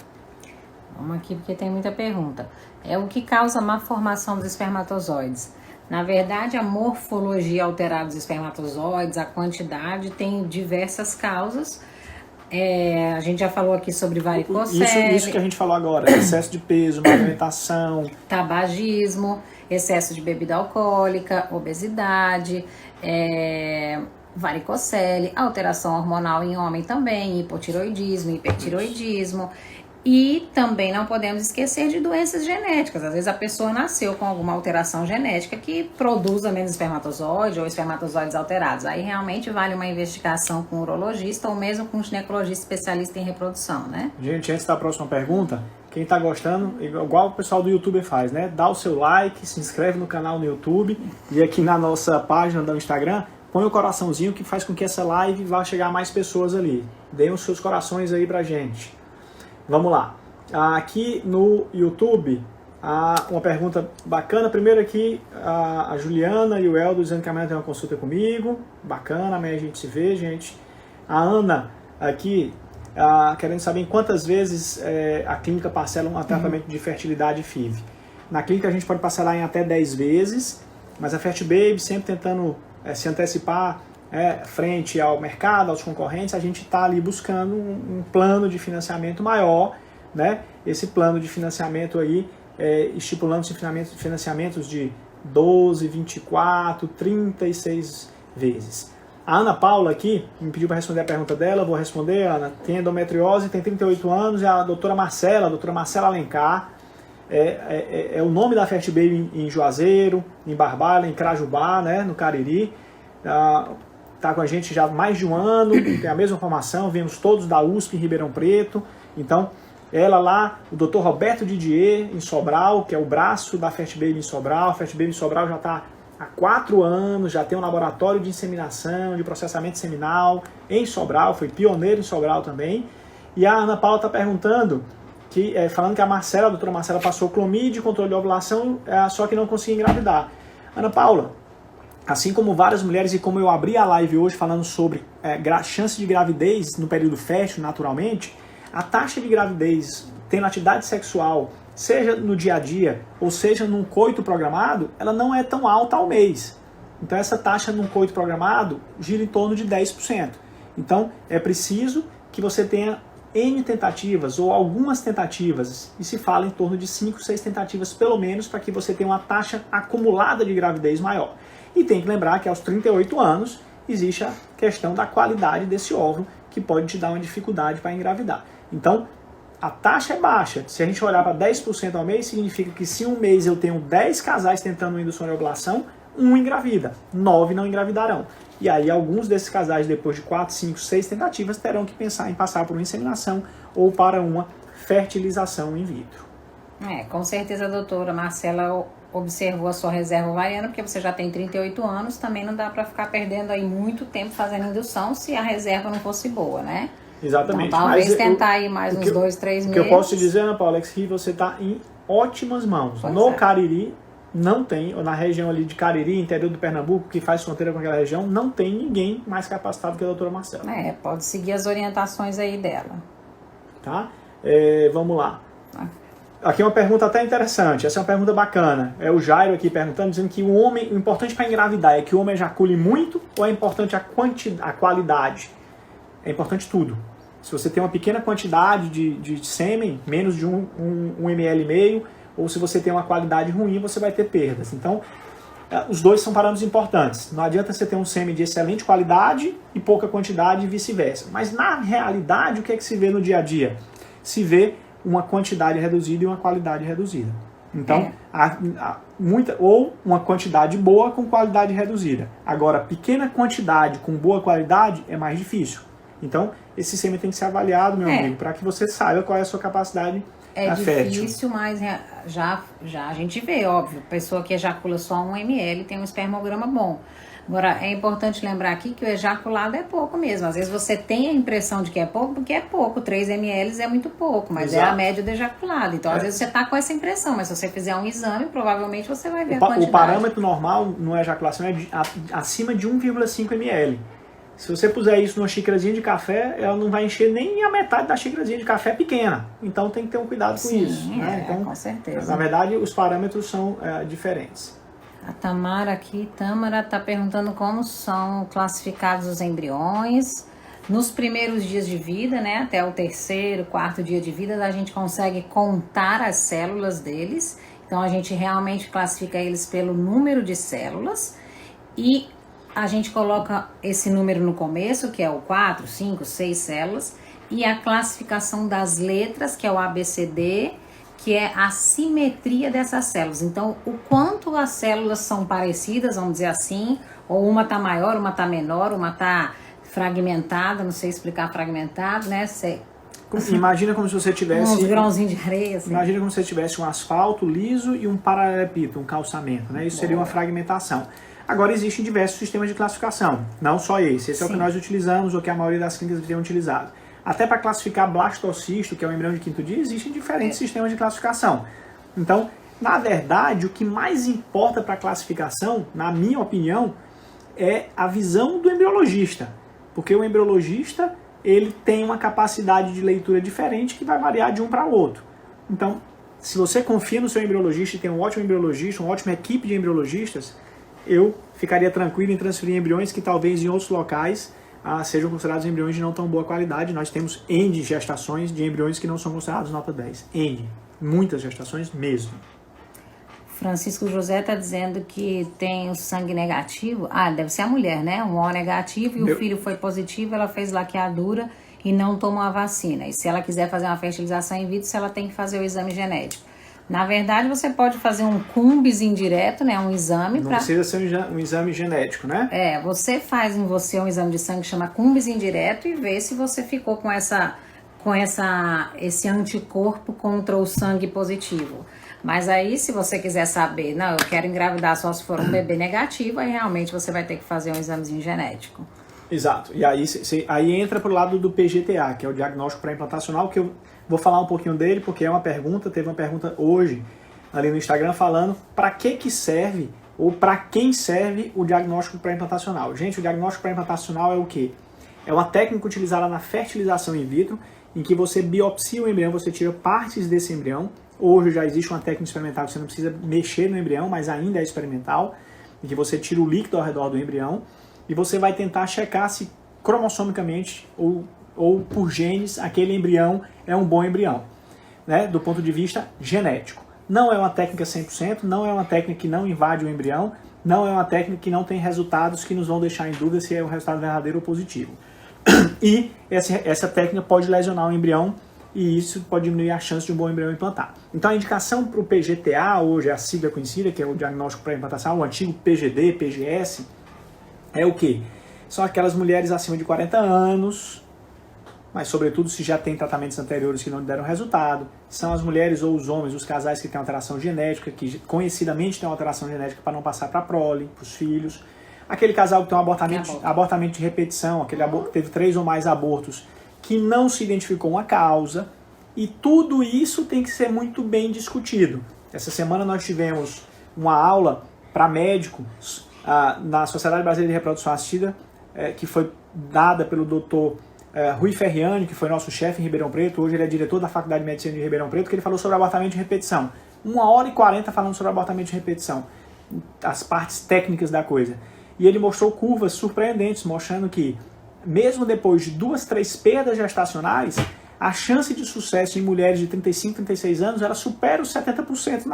Vamos aqui porque tem muita pergunta. É o que causa má formação dos espermatozoides? Na verdade, a morfologia alterada dos espermatozoides, a quantidade, tem diversas causas. A gente já falou aqui sobre varicocele. Isso que a gente falou agora, excesso de peso, má alimentação, tabagismo, excesso de bebida alcoólica, obesidade, varicocele, alteração hormonal em homem também, hipotiroidismo, hipertiroidismo. E também não podemos esquecer de doenças genéticas. Às vezes a pessoa nasceu com alguma alteração genética que produza menos espermatozoide ou espermatozoides alterados. Aí realmente vale uma investigação com um urologista ou mesmo com um ginecologista especialista em reprodução, né? Gente, antes da próxima pergunta, quem tá gostando, igual o pessoal do YouTube faz, né? Dá o seu like, se inscreve no canal no YouTube e aqui na nossa página do Instagram, põe o coraçãozinho que faz com que essa live vá chegar a mais pessoas ali. Deem os seus corações aí pra gente. Vamos lá. Aqui no YouTube, uma pergunta bacana. Primeiro aqui, a Juliana e o Eldo dizendo que amanhã tem uma consulta comigo. Bacana, amanhã a gente se vê, gente. A Ana aqui, querendo saber em quantas vezes a clínica parcela um tratamento de fertilidade FIV. Na clínica a gente pode parcelar em até 10 vezes, mas a Fertibaby sempre tentando se antecipar frente ao mercado, aos concorrentes, a gente está ali buscando um plano de financiamento maior, né? Esse plano de financiamento aí, estipulando financiamentos de 12, 24, 36 vezes. A Ana Paula aqui me pediu para responder a pergunta dela, vou responder, Ana. Tem endometriose, tem 38 anos, é a doutora Marcela Alencar, é o nome da Fertibaby em Juazeiro, em Barbalha, em Crajubá, né? No Cariri. Está com a gente já há mais de um ano, tem a mesma formação, viemos todos da USP em Ribeirão Preto. Então, ela lá, o Dr. Roberto Didier, em Sobral, que é o braço da Fertibaby em Sobral. A Fertibaby em Sobral já está há 4 anos, já tem um laboratório de inseminação, de processamento seminal em Sobral, foi pioneiro em Sobral também. E a Ana Paula está perguntando, falando que a doutora Marcela passou clomide, controle de ovulação, só que não conseguiu engravidar. Ana Paula, assim como várias mulheres, e como eu abri a live hoje falando sobre chance de gravidez no período fértil, naturalmente, a taxa de gravidez tendo atividade sexual, seja no dia a dia, ou seja num coito programado, ela não é tão alta ao mês. Então essa taxa num coito programado gira em torno de 10%. Então é preciso que você tenha N tentativas, ou algumas tentativas, e se fala em torno de 5, 6 tentativas pelo menos, para que você tenha uma taxa acumulada de gravidez maior. E tem que lembrar que aos 38 anos existe a questão da qualidade desse óvulo, que pode te dar uma dificuldade para engravidar. Então, a taxa é baixa. Se a gente olhar para 10% ao mês, significa que se um mês eu tenho 10 casais tentando indução de ovulação, 1 engravida, 9 não engravidarão. E aí alguns desses casais, depois de 4, 5, 6 tentativas, terão que pensar em passar por uma inseminação ou para uma fertilização in vitro. Com certeza a doutora Marcela observou a sua reserva ovariana, porque você já tem 38 anos, também não dá para ficar perdendo aí muito tempo fazendo indução se a reserva não fosse boa, né? Exatamente. Então talvez tentar aí mais uns 2, 3 meses. O que eu posso te dizer, Ana Paula, é que você está em ótimas mãos. No Cariri, não tem, ou na região ali de Cariri, interior do Pernambuco, que faz fronteira com aquela região, não tem ninguém mais capacitado que a doutora Marcela. Pode seguir as orientações aí dela. Tá? Vamos lá. Aqui uma pergunta até interessante, essa é uma pergunta bacana. É o Jairo aqui perguntando, dizendo que o importante para engravidar é que o homem ejacule muito ou é importante a qualidade? é importante tudo. Se você tem uma pequena quantidade de sêmen, menos de 1,5 ml, ou se você tem uma qualidade ruim, você vai ter perdas. Então, os dois são parâmetros importantes. Não adianta você ter um sêmen de excelente qualidade e pouca quantidade e vice-versa. Mas na realidade, o que é que se vê no dia a dia? Se vê uma quantidade reduzida e uma qualidade reduzida. Então, ou uma quantidade boa com qualidade reduzida. Agora, pequena quantidade com boa qualidade é mais difícil. Então, esse sêmen tem que ser avaliado, meu amigo, para que você saiba qual é a sua capacidade fértil. É difícil, mas já a gente vê, óbvio, pessoa que ejacula só 1 ml tem um espermograma bom. Agora, é importante lembrar aqui que o ejaculado é pouco mesmo. Às vezes você tem a impressão de que é pouco, porque é pouco. 3 ml é muito pouco, mas é a média do ejaculado. Então, às vezes você está com essa impressão, mas se você fizer um exame, provavelmente você vai ver a quantidade. O parâmetro normal no ejaculação é acima de 1,5 ml. Se você puser isso numa xícarazinha de café, ela não vai encher nem a metade da xícarazinha de café pequena. Então tem que ter um cuidado com isso. Né? Então, com certeza. Na verdade, os parâmetros são diferentes. A Tamara está perguntando como são classificados os embriões. Nos primeiros dias de vida, né, até o 3º, 4º dia de vida, a gente consegue contar as células deles. Então a gente realmente classifica eles pelo número de células e a gente coloca esse número no começo, que é o 4, 5, 6 células, e a classificação das letras, que é o ABCD, que é a simetria dessas células. Então, o quanto as células são parecidas, vamos dizer assim, ou uma tá maior, uma tá menor, uma tá fragmentada, não sei explicar fragmentado, né? Imagina como se você tivesse... uns grãozinhos de areia. Assim. Imagina como se você tivesse um asfalto liso e um paralelepípedo, um calçamento, né? Isso seria uma fragmentação. Agora, existem diversos sistemas de classificação, não só esse. Esse é o que nós utilizamos, ou que a maioria das clínicas tem utilizado. Até para classificar blastocisto, que é o embrião de 5º dia, existem diferentes sistemas de classificação. Então, na verdade, o que mais importa para a classificação, na minha opinião, é a visão do embriologista. Porque o embriologista, ele tem uma capacidade de leitura diferente que vai variar de um para o outro. Então, se você confia no seu embriologista e tem um ótimo embriologista, uma ótima equipe de embriologistas, eu ficaria tranquilo em transferir embriões que talvez em outros locais sejam considerados embriões de não tão boa qualidade. Nós temos N gestações de embriões que não são considerados nota 10. N. Muitas gestações mesmo. Francisco José está dizendo que tem o sangue negativo. Deve ser a mulher, né? Um O negativo e o filho foi positivo, ela fez laqueadura e não tomou a vacina. E se ela quiser fazer uma fertilização in vitro, ela tem que fazer o exame genético. Na verdade, você pode fazer um cumbis indireto, né? Um exame. Não precisa ser um exame genético, né? Você faz em você um exame de sangue que chama cumbis indireto e vê se você ficou com esse anticorpo contra o sangue positivo. Mas aí, se você quiser saber, não, eu quero engravidar só se for um bebê negativo, aí realmente você vai ter que fazer um examezinho genético. Exato. E aí entra pro lado do PGTA, que é o diagnóstico pré-implantacional, que eu vou falar um pouquinho dele, porque é uma pergunta, teve uma pergunta hoje ali no Instagram falando para que serve ou para quem serve o diagnóstico pré-implantacional. Gente, o diagnóstico pré-implantacional é o quê? É uma técnica utilizada na fertilização in vitro, em que você biopsia o embrião, você tira partes desse embrião. Hoje já existe uma técnica experimental que você não precisa mexer no embrião, mas ainda é experimental, em que você tira o líquido ao redor do embrião e você vai tentar checar se cromossomicamente ou por genes aquele embrião é um bom embrião, né, do ponto de vista genético. Não é uma técnica 100%, não é uma técnica que não invade o embrião, não é uma técnica que não tem resultados que nos vão deixar em dúvida se é um resultado verdadeiro ou positivo. E essa técnica pode lesionar o embrião e isso pode diminuir a chance de um bom embrião implantar. Então a indicação para o PGTA, hoje é a sigla conhecida, que é o diagnóstico pré-implantação, o antigo PGD, PGS, é o quê? São aquelas mulheres acima de 40 anos, mas sobretudo se já tem tratamentos anteriores que não deram resultado, são as mulheres ou os homens, os casais que têm alteração genética, que conhecidamente têm uma alteração genética para não passar para a prole, para os filhos, aquele casal que tem um abortamento de repetição, aquele que teve 3 ou mais abortos, que não se identificou uma causa, e tudo isso tem que ser muito bem discutido. Essa semana nós tivemos uma aula para médicos na Sociedade Brasileira de Reprodução Assistida, que foi dada pelo Dr. Rui Ferriani, que foi nosso chefe em Ribeirão Preto, hoje ele é diretor da Faculdade de Medicina de Ribeirão Preto, que ele falou sobre abortamento de repetição. 1h40 falando sobre abortamento de repetição, as partes técnicas da coisa. E ele mostrou curvas surpreendentes, mostrando que mesmo depois de 2, 3 perdas gestacionais, a chance de sucesso em mulheres de 35, 36 anos, ela supera os 70%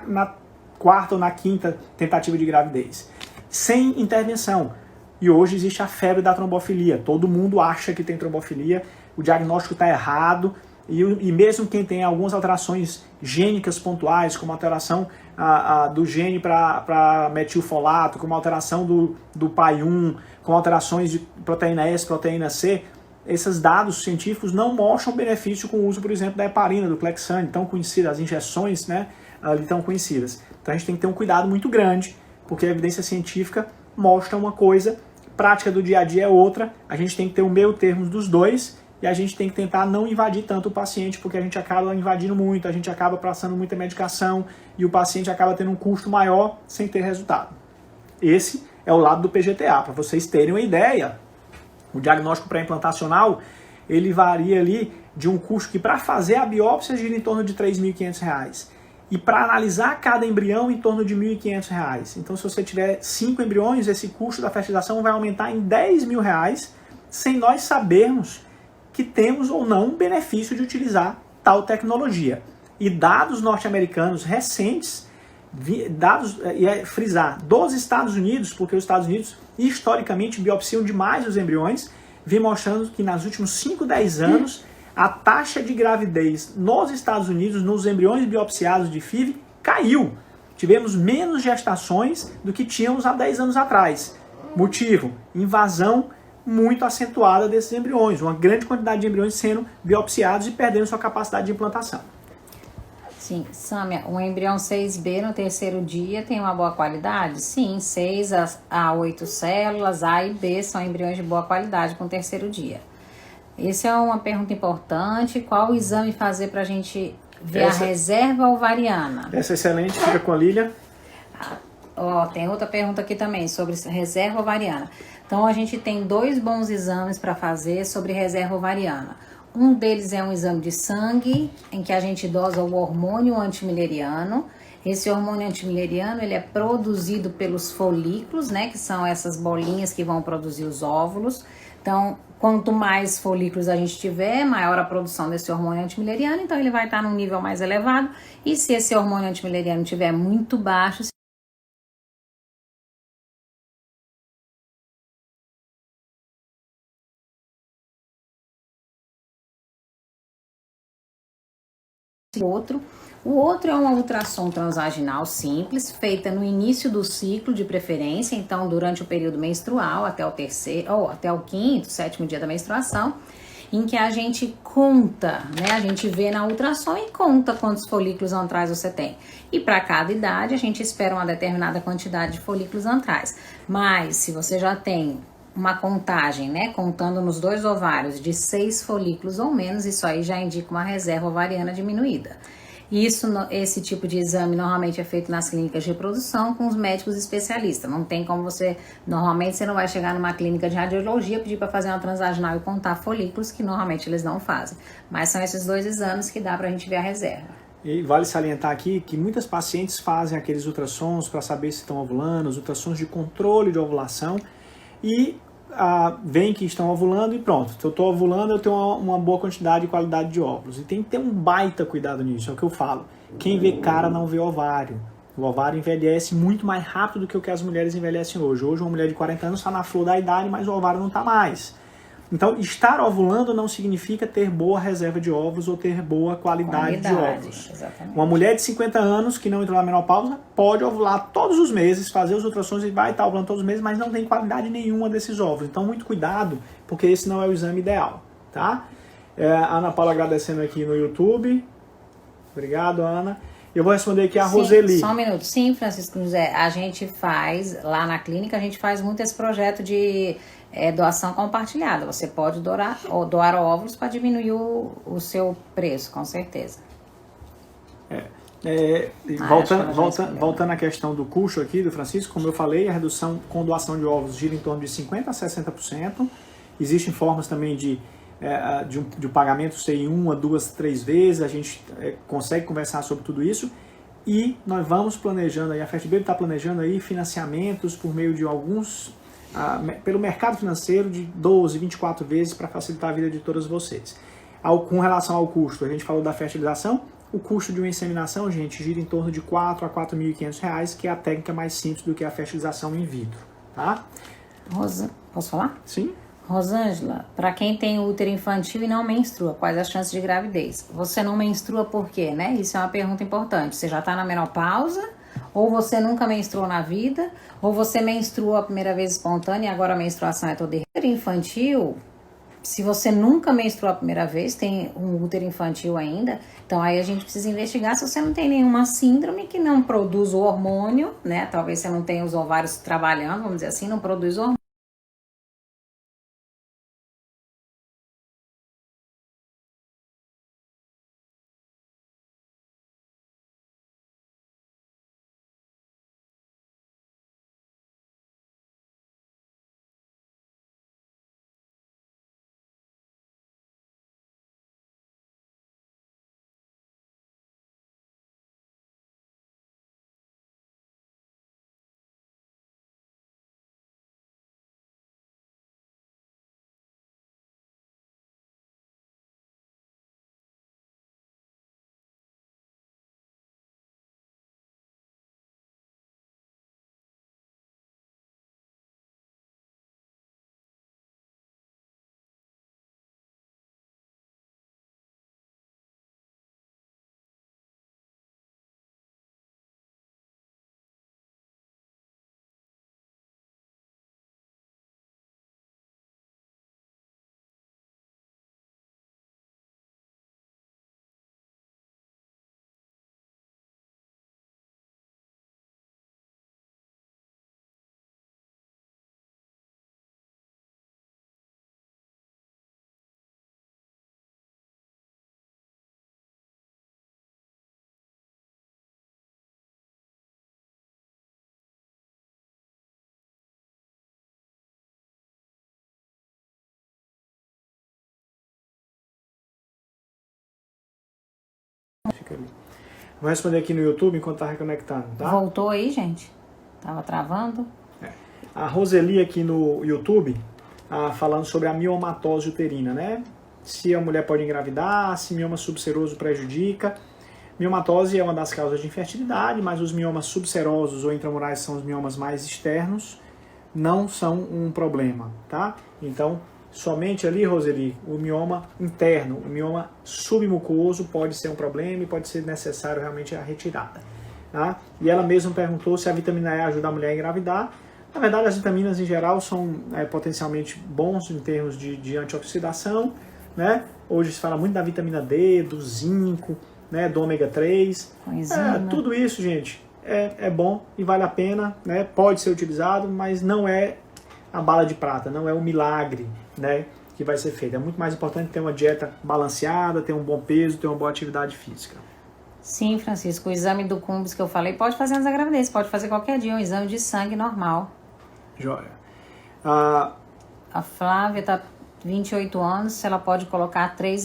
na quarta ou na quinta tentativa de gravidez, sem intervenção. E hoje existe a febre da trombofilia. Todo mundo acha que tem trombofilia, o diagnóstico está errado, e mesmo quem tem algumas alterações gênicas pontuais, como alteração do gene para metilfolato, como alteração do PAI1, com alterações de proteína S, proteína C, esses dados científicos não mostram benefício com o uso, por exemplo, da heparina, do Clexane, tão conhecidas, as injeções, né, ali tão conhecidas. Então a gente tem que ter um cuidado muito grande, porque a evidência científica mostra uma coisa, prática do dia a dia é outra, a gente tem que ter o meio termo dos dois, e a gente tem que tentar não invadir tanto o paciente, porque a gente acaba invadindo muito, a gente acaba passando muita medicação, e o paciente acaba tendo um custo maior sem ter resultado. Esse é o lado do PGTA. Para vocês terem uma ideia, o diagnóstico pré-implantacional, ele varia ali de um custo que para fazer a biópsia gira em torno de R$ 3.500. E para analisar cada embrião em torno de R$ 1.500. Então se você tiver 5 embriões, esse custo da fertilização vai aumentar em R$ 10.000, sem nós sabermos que temos ou não benefício de utilizar tal tecnologia. E dados norte-americanos recentes, dados, e é frisar, dos Estados Unidos, porque os Estados Unidos historicamente biopsiam demais os embriões, vem mostrando que nos últimos 5, 10 anos, a taxa de gravidez nos Estados Unidos, nos embriões biopsiados de FIV, caiu. Tivemos menos gestações do que tínhamos há 10 anos atrás. Motivo? Invasão muito acentuada desses embriões, uma grande quantidade de embriões sendo biopsiados e perdendo sua capacidade de implantação. Sim, Sâmia, um embrião 6B no terceiro dia tem uma boa qualidade? Sim, 6 a 8 células, A e B são embriões de boa qualidade com o terceiro dia. Essa é uma pergunta importante. Qual exame fazer para a gente ver a reserva ovariana? Essa é excelente, fica com a Lília. Tem outra pergunta aqui também sobre reserva ovariana. Então, a gente tem 2 bons exames para fazer sobre reserva ovariana. Um deles é um exame de sangue, em que a gente dosa o hormônio antimileriano. Esse hormônio antimileriano, ele é produzido pelos folículos, né, que são essas bolinhas que vão produzir os óvulos. Então, quanto mais folículos a gente tiver, maior a produção desse hormônio antimileriano, então ele vai estar num nível mais elevado. E se esse hormônio antimileriano estiver muito baixo, O outro é uma ultrassom transvaginal simples, feita no início do ciclo de preferência, então durante o período menstrual, até o terceiro, ou até o 5º, 7º dia da menstruação, em que a gente conta, né? A gente vê na ultrassom e conta quantos folículos antrais você tem. E para cada idade, a gente espera uma determinada quantidade de folículos antrais. Mas se você já tem uma contagem, né, contando nos 2 ovários de 6 folículos ou menos, isso aí já indica uma reserva ovariana diminuída. Esse tipo de exame normalmente é feito nas clínicas de reprodução com os médicos especialistas. Não tem como normalmente você não vai chegar numa clínica de radiologia, pedir para fazer uma transvaginal e contar folículos, que normalmente eles não fazem. Mas são esses 2 exames que dá para a gente ver a reserva. E vale salientar aqui que muitas pacientes fazem aqueles ultrassons para saber se estão ovulando, os ultrassons de controle de ovulação, e veem que estão ovulando e pronto. Se eu estou ovulando, eu tenho uma boa quantidade e qualidade de óvulos. E tem que ter um baita cuidado nisso, é o que eu falo. Quem vê cara não vê ovário. O ovário envelhece muito mais rápido do que o que as mulheres envelhecem hoje. Hoje uma mulher de 40 anos está na flor da idade, mas o ovário não está mais. Então, estar ovulando não significa ter boa reserva de óvulos ou ter boa qualidade de óvulos. Exatamente. Uma mulher de 50 anos que não entrou na menopausa pode ovular todos os meses, fazer os ultrassons e vai estar ovulando todos os meses, mas não tem qualidade nenhuma desses óvulos. Então, muito cuidado, porque esse não é o exame ideal, tá? A Ana Paula agradecendo aqui no YouTube. Obrigado, Ana. Eu vou responder aqui a Roseli. Só um minuto. Sim, Francisco José, a gente faz, lá na clínica, a gente faz muito esse projeto de doação compartilhada. Você pode doar óvulos para diminuir o seu preço, com certeza. Voltando à questão do custo aqui do Francisco, como eu falei, a redução com doação de óvulos gira em torno de 50% a 60%. Existem formas também de pagamento ser em 1, 2, 3 vezes, a gente consegue conversar sobre tudo isso. E nós vamos planejando aí, a FastBaby está planejando aí financiamentos por meio de alguns pelo mercado financeiro de 12, 24 vezes para facilitar a vida de todas vocês. Com relação ao custo, a gente falou da fertilização. O custo de uma inseminação, gente, gira em torno de R$ 4.000 a R$ 4.500, que é a técnica mais simples do que a fertilização in vitro, tá? Posso falar? Sim. Rosângela, para quem tem útero infantil e não menstrua, quais as chances de gravidez? Você não menstrua por quê, né? Isso é uma pergunta importante. Você já está na menopausa, ou você nunca menstruou na vida, ou você menstruou a primeira vez espontânea e agora a menstruação é toda útero infantil. Se você nunca menstruou a primeira vez, tem um útero infantil ainda, então aí a gente precisa investigar se você não tem nenhuma síndrome que não produz o hormônio, né? Talvez você não tenha os ovários trabalhando, vamos dizer assim, não produz hormônio. Fica ali. Vou responder aqui no YouTube enquanto tá reconectando, tá? Voltou aí, gente? Tava travando. A Roseli aqui no YouTube, falando sobre a miomatose uterina, né? Se a mulher pode engravidar, se mioma subseroso prejudica. Miomatose é uma das causas de infertilidade, mas os miomas subserosos ou intramurais são os miomas mais externos, não são um problema, tá? Então, somente ali, Roseli, o mioma interno, o mioma submucoso pode ser um problema e pode ser necessário realmente a retirada. Tá? E ela mesma perguntou se a vitamina E ajuda a mulher a engravidar. Na verdade, as vitaminas em geral são potencialmente bons em termos de antioxidação, né? Hoje se fala muito da vitamina D, do zinco, né? Do ômega 3. Tudo isso, gente, é bom e vale a pena, né? Pode ser utilizado, mas não é a bala de prata, não é o milagre, né, que vai ser feito. É muito mais importante ter uma dieta balanceada, ter um bom peso, ter uma boa atividade física. Sim, Francisco, o exame do Cumbis que eu falei pode fazer antes da gravidez, pode fazer qualquer dia, um exame de sangue normal. Joia. A Flávia tá 28 anos, se ela pode colocar 3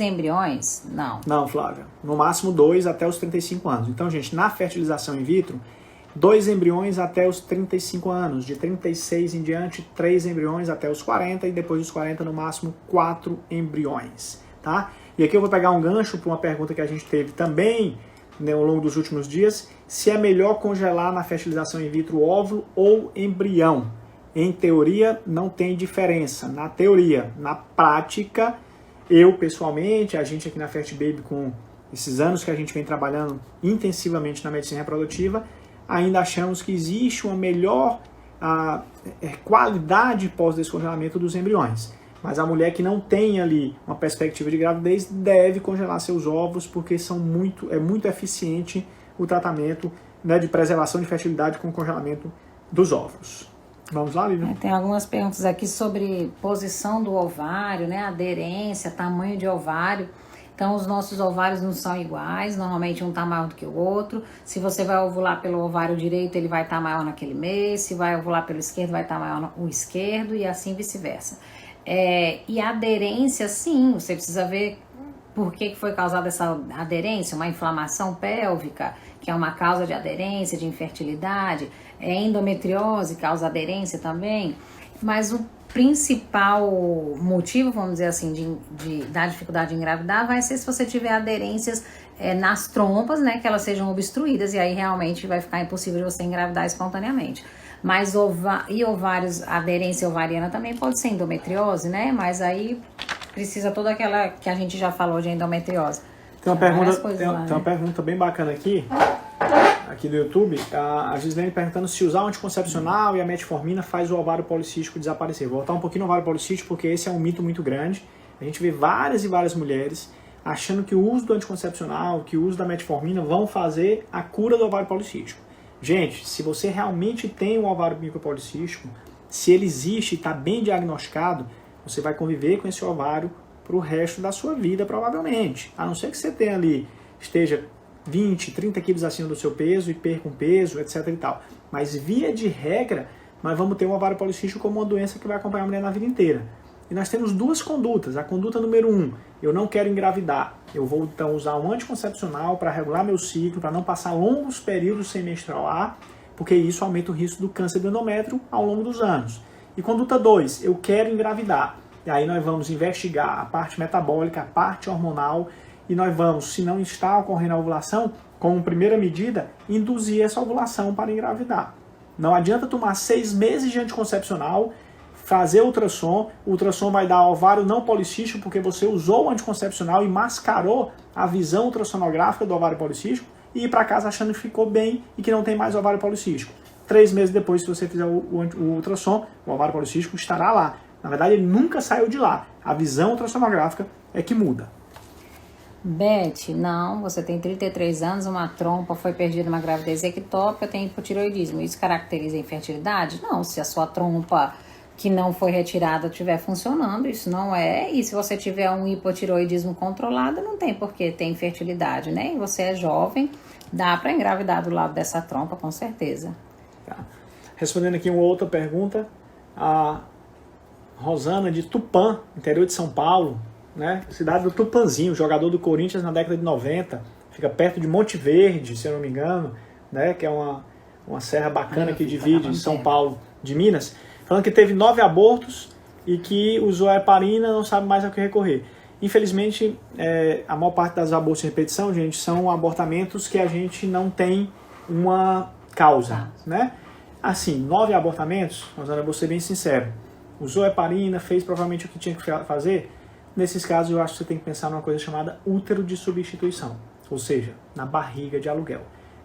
embriões? Não. Não, Flávia. No máximo 2 até os 35 anos. Então, gente, na fertilização in vitro, 2 embriões até os 35 anos, de 36 em diante, 3 embriões até os 40 e depois dos 40, no máximo, 4 embriões, tá? E aqui eu vou pegar um gancho para uma pergunta que a gente teve também, né, ao longo dos últimos dias, se é melhor congelar na fertilização in vitro óvulo ou embrião. Em teoria, não tem diferença. Na teoria, na prática, eu pessoalmente, a gente aqui na FertBaby, com esses anos que a gente vem trabalhando intensivamente na medicina reprodutiva, ainda achamos que existe uma melhor qualidade pós-descongelamento dos embriões. Mas a mulher que não tem ali uma perspectiva de gravidez deve congelar seus ovos, porque é muito eficiente o tratamento, né, de preservação de fertilidade com congelamento dos ovos. Vamos lá, Lívia? Tem algumas perguntas aqui sobre posição do ovário, né, aderência, tamanho de ovário. Então, os nossos ovários não são iguais, normalmente um está maior do que o outro. Se você vai ovular pelo ovário direito, ele vai estar maior naquele mês. Se vai ovular pelo esquerdo, vai estar maior o esquerdo e assim vice-versa. E a aderência, sim, você precisa ver por que foi causada essa aderência, uma inflamação pélvica, que é uma causa de aderência, de infertilidade, endometriose causa aderência também, mas o principal motivo, vamos dizer assim, da dificuldade de engravidar vai ser se você tiver aderências nas trompas, né, que elas sejam obstruídas, e aí realmente vai ficar impossível você engravidar espontaneamente. Mas ovários, aderência ovariana também pode ser endometriose, né, mas aí precisa toda aquela que a gente já falou de endometriose. Tem uma pergunta bem bacana aqui do YouTube, a Gislene perguntando se usar o anticoncepcional e a metformina faz o ovário policístico desaparecer. Vou voltar um pouquinho no ovário policístico porque esse é um mito muito grande. A gente vê várias e várias mulheres achando que o uso do anticoncepcional, que o uso da metformina vão fazer a cura do ovário policístico. Gente, se você realmente tem um ovário micropolicístico, se ele existe e está bem diagnosticado, você vai conviver com esse ovário para o resto da sua vida, provavelmente. A não ser que você tenha ali, esteja 20, 30 quilos acima do seu peso e perca um peso, etc e tal. Mas via de regra, nós vamos ter o ovário policístico como uma doença que vai acompanhar a mulher na vida inteira. E nós temos duas condutas. A conduta número 1, eu não quero engravidar. Eu vou então usar um anticoncepcional para regular meu ciclo, para não passar longos períodos sem menstruar, porque isso aumenta o risco do câncer do endométrio ao longo dos anos. E conduta 2, eu quero engravidar. E aí nós vamos investigar a parte metabólica, a parte hormonal, e nós vamos, se não está ocorrendo a ovulação, como primeira medida, induzir essa ovulação para engravidar. Não adianta tomar 6 meses de anticoncepcional, fazer ultrassom, o ultrassom vai dar ovário não policístico porque você usou o anticoncepcional e mascarou a visão ultrassonográfica do ovário policístico e ir para casa achando que ficou bem e que não tem mais ovário policístico. 3 meses depois, se você fizer o ultrassom, o ovário policístico estará lá. Na verdade, ele nunca saiu de lá. A visão ultrassonográfica é que muda. Beth, não, você tem 33 anos, uma trompa foi perdida numa gravidez ectópica, tem hipotireoidismo. Isso caracteriza a infertilidade? Não, se a sua trompa que não foi retirada estiver funcionando, isso não é. E se você tiver um hipotireoidismo controlado, não tem por que ter infertilidade, né? E você é jovem, dá para engravidar do lado dessa trompa, com certeza. Tá. Respondendo aqui uma outra pergunta, a Rosana de Tupã, interior de São Paulo, né? Cidade do Tupanzinho, jogador do Corinthians na década de 90, fica perto de Monte Verde, se eu não me engano, né? Que é uma serra bacana que divide São Paulo de Minas, falando que teve 9 abortos e que usou a heparina, não sabe mais ao que recorrer. Infelizmente, a maior parte das abortos de repetição, gente, são abortamentos que a gente não tem uma causa, né? Assim, 9 abortamentos, Rosana, eu vou ser bem sincero, usou heparina, fez provavelmente o que tinha que fazer. Nesses casos, eu acho que você tem que pensar numa coisa chamada útero de substituição, ou seja, na barriga de aluguel.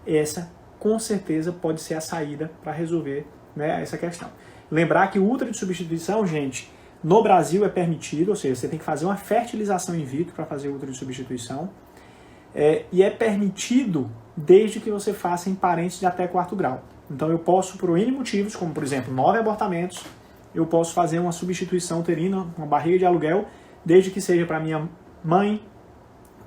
Essa, com certeza, pode ser a saída para resolver, né, essa questão. Lembrar que o útero de substituição, gente, no Brasil é permitido, ou seja, você tem que fazer uma fertilização in vitro para fazer o útero de substituição, e é permitido desde que você faça em parentes de até 4º grau. Então eu posso, por N motivos, como por exemplo 9 abortamentos, eu posso fazer uma substituição uterina, uma barriga de aluguel, desde que seja para minha mãe,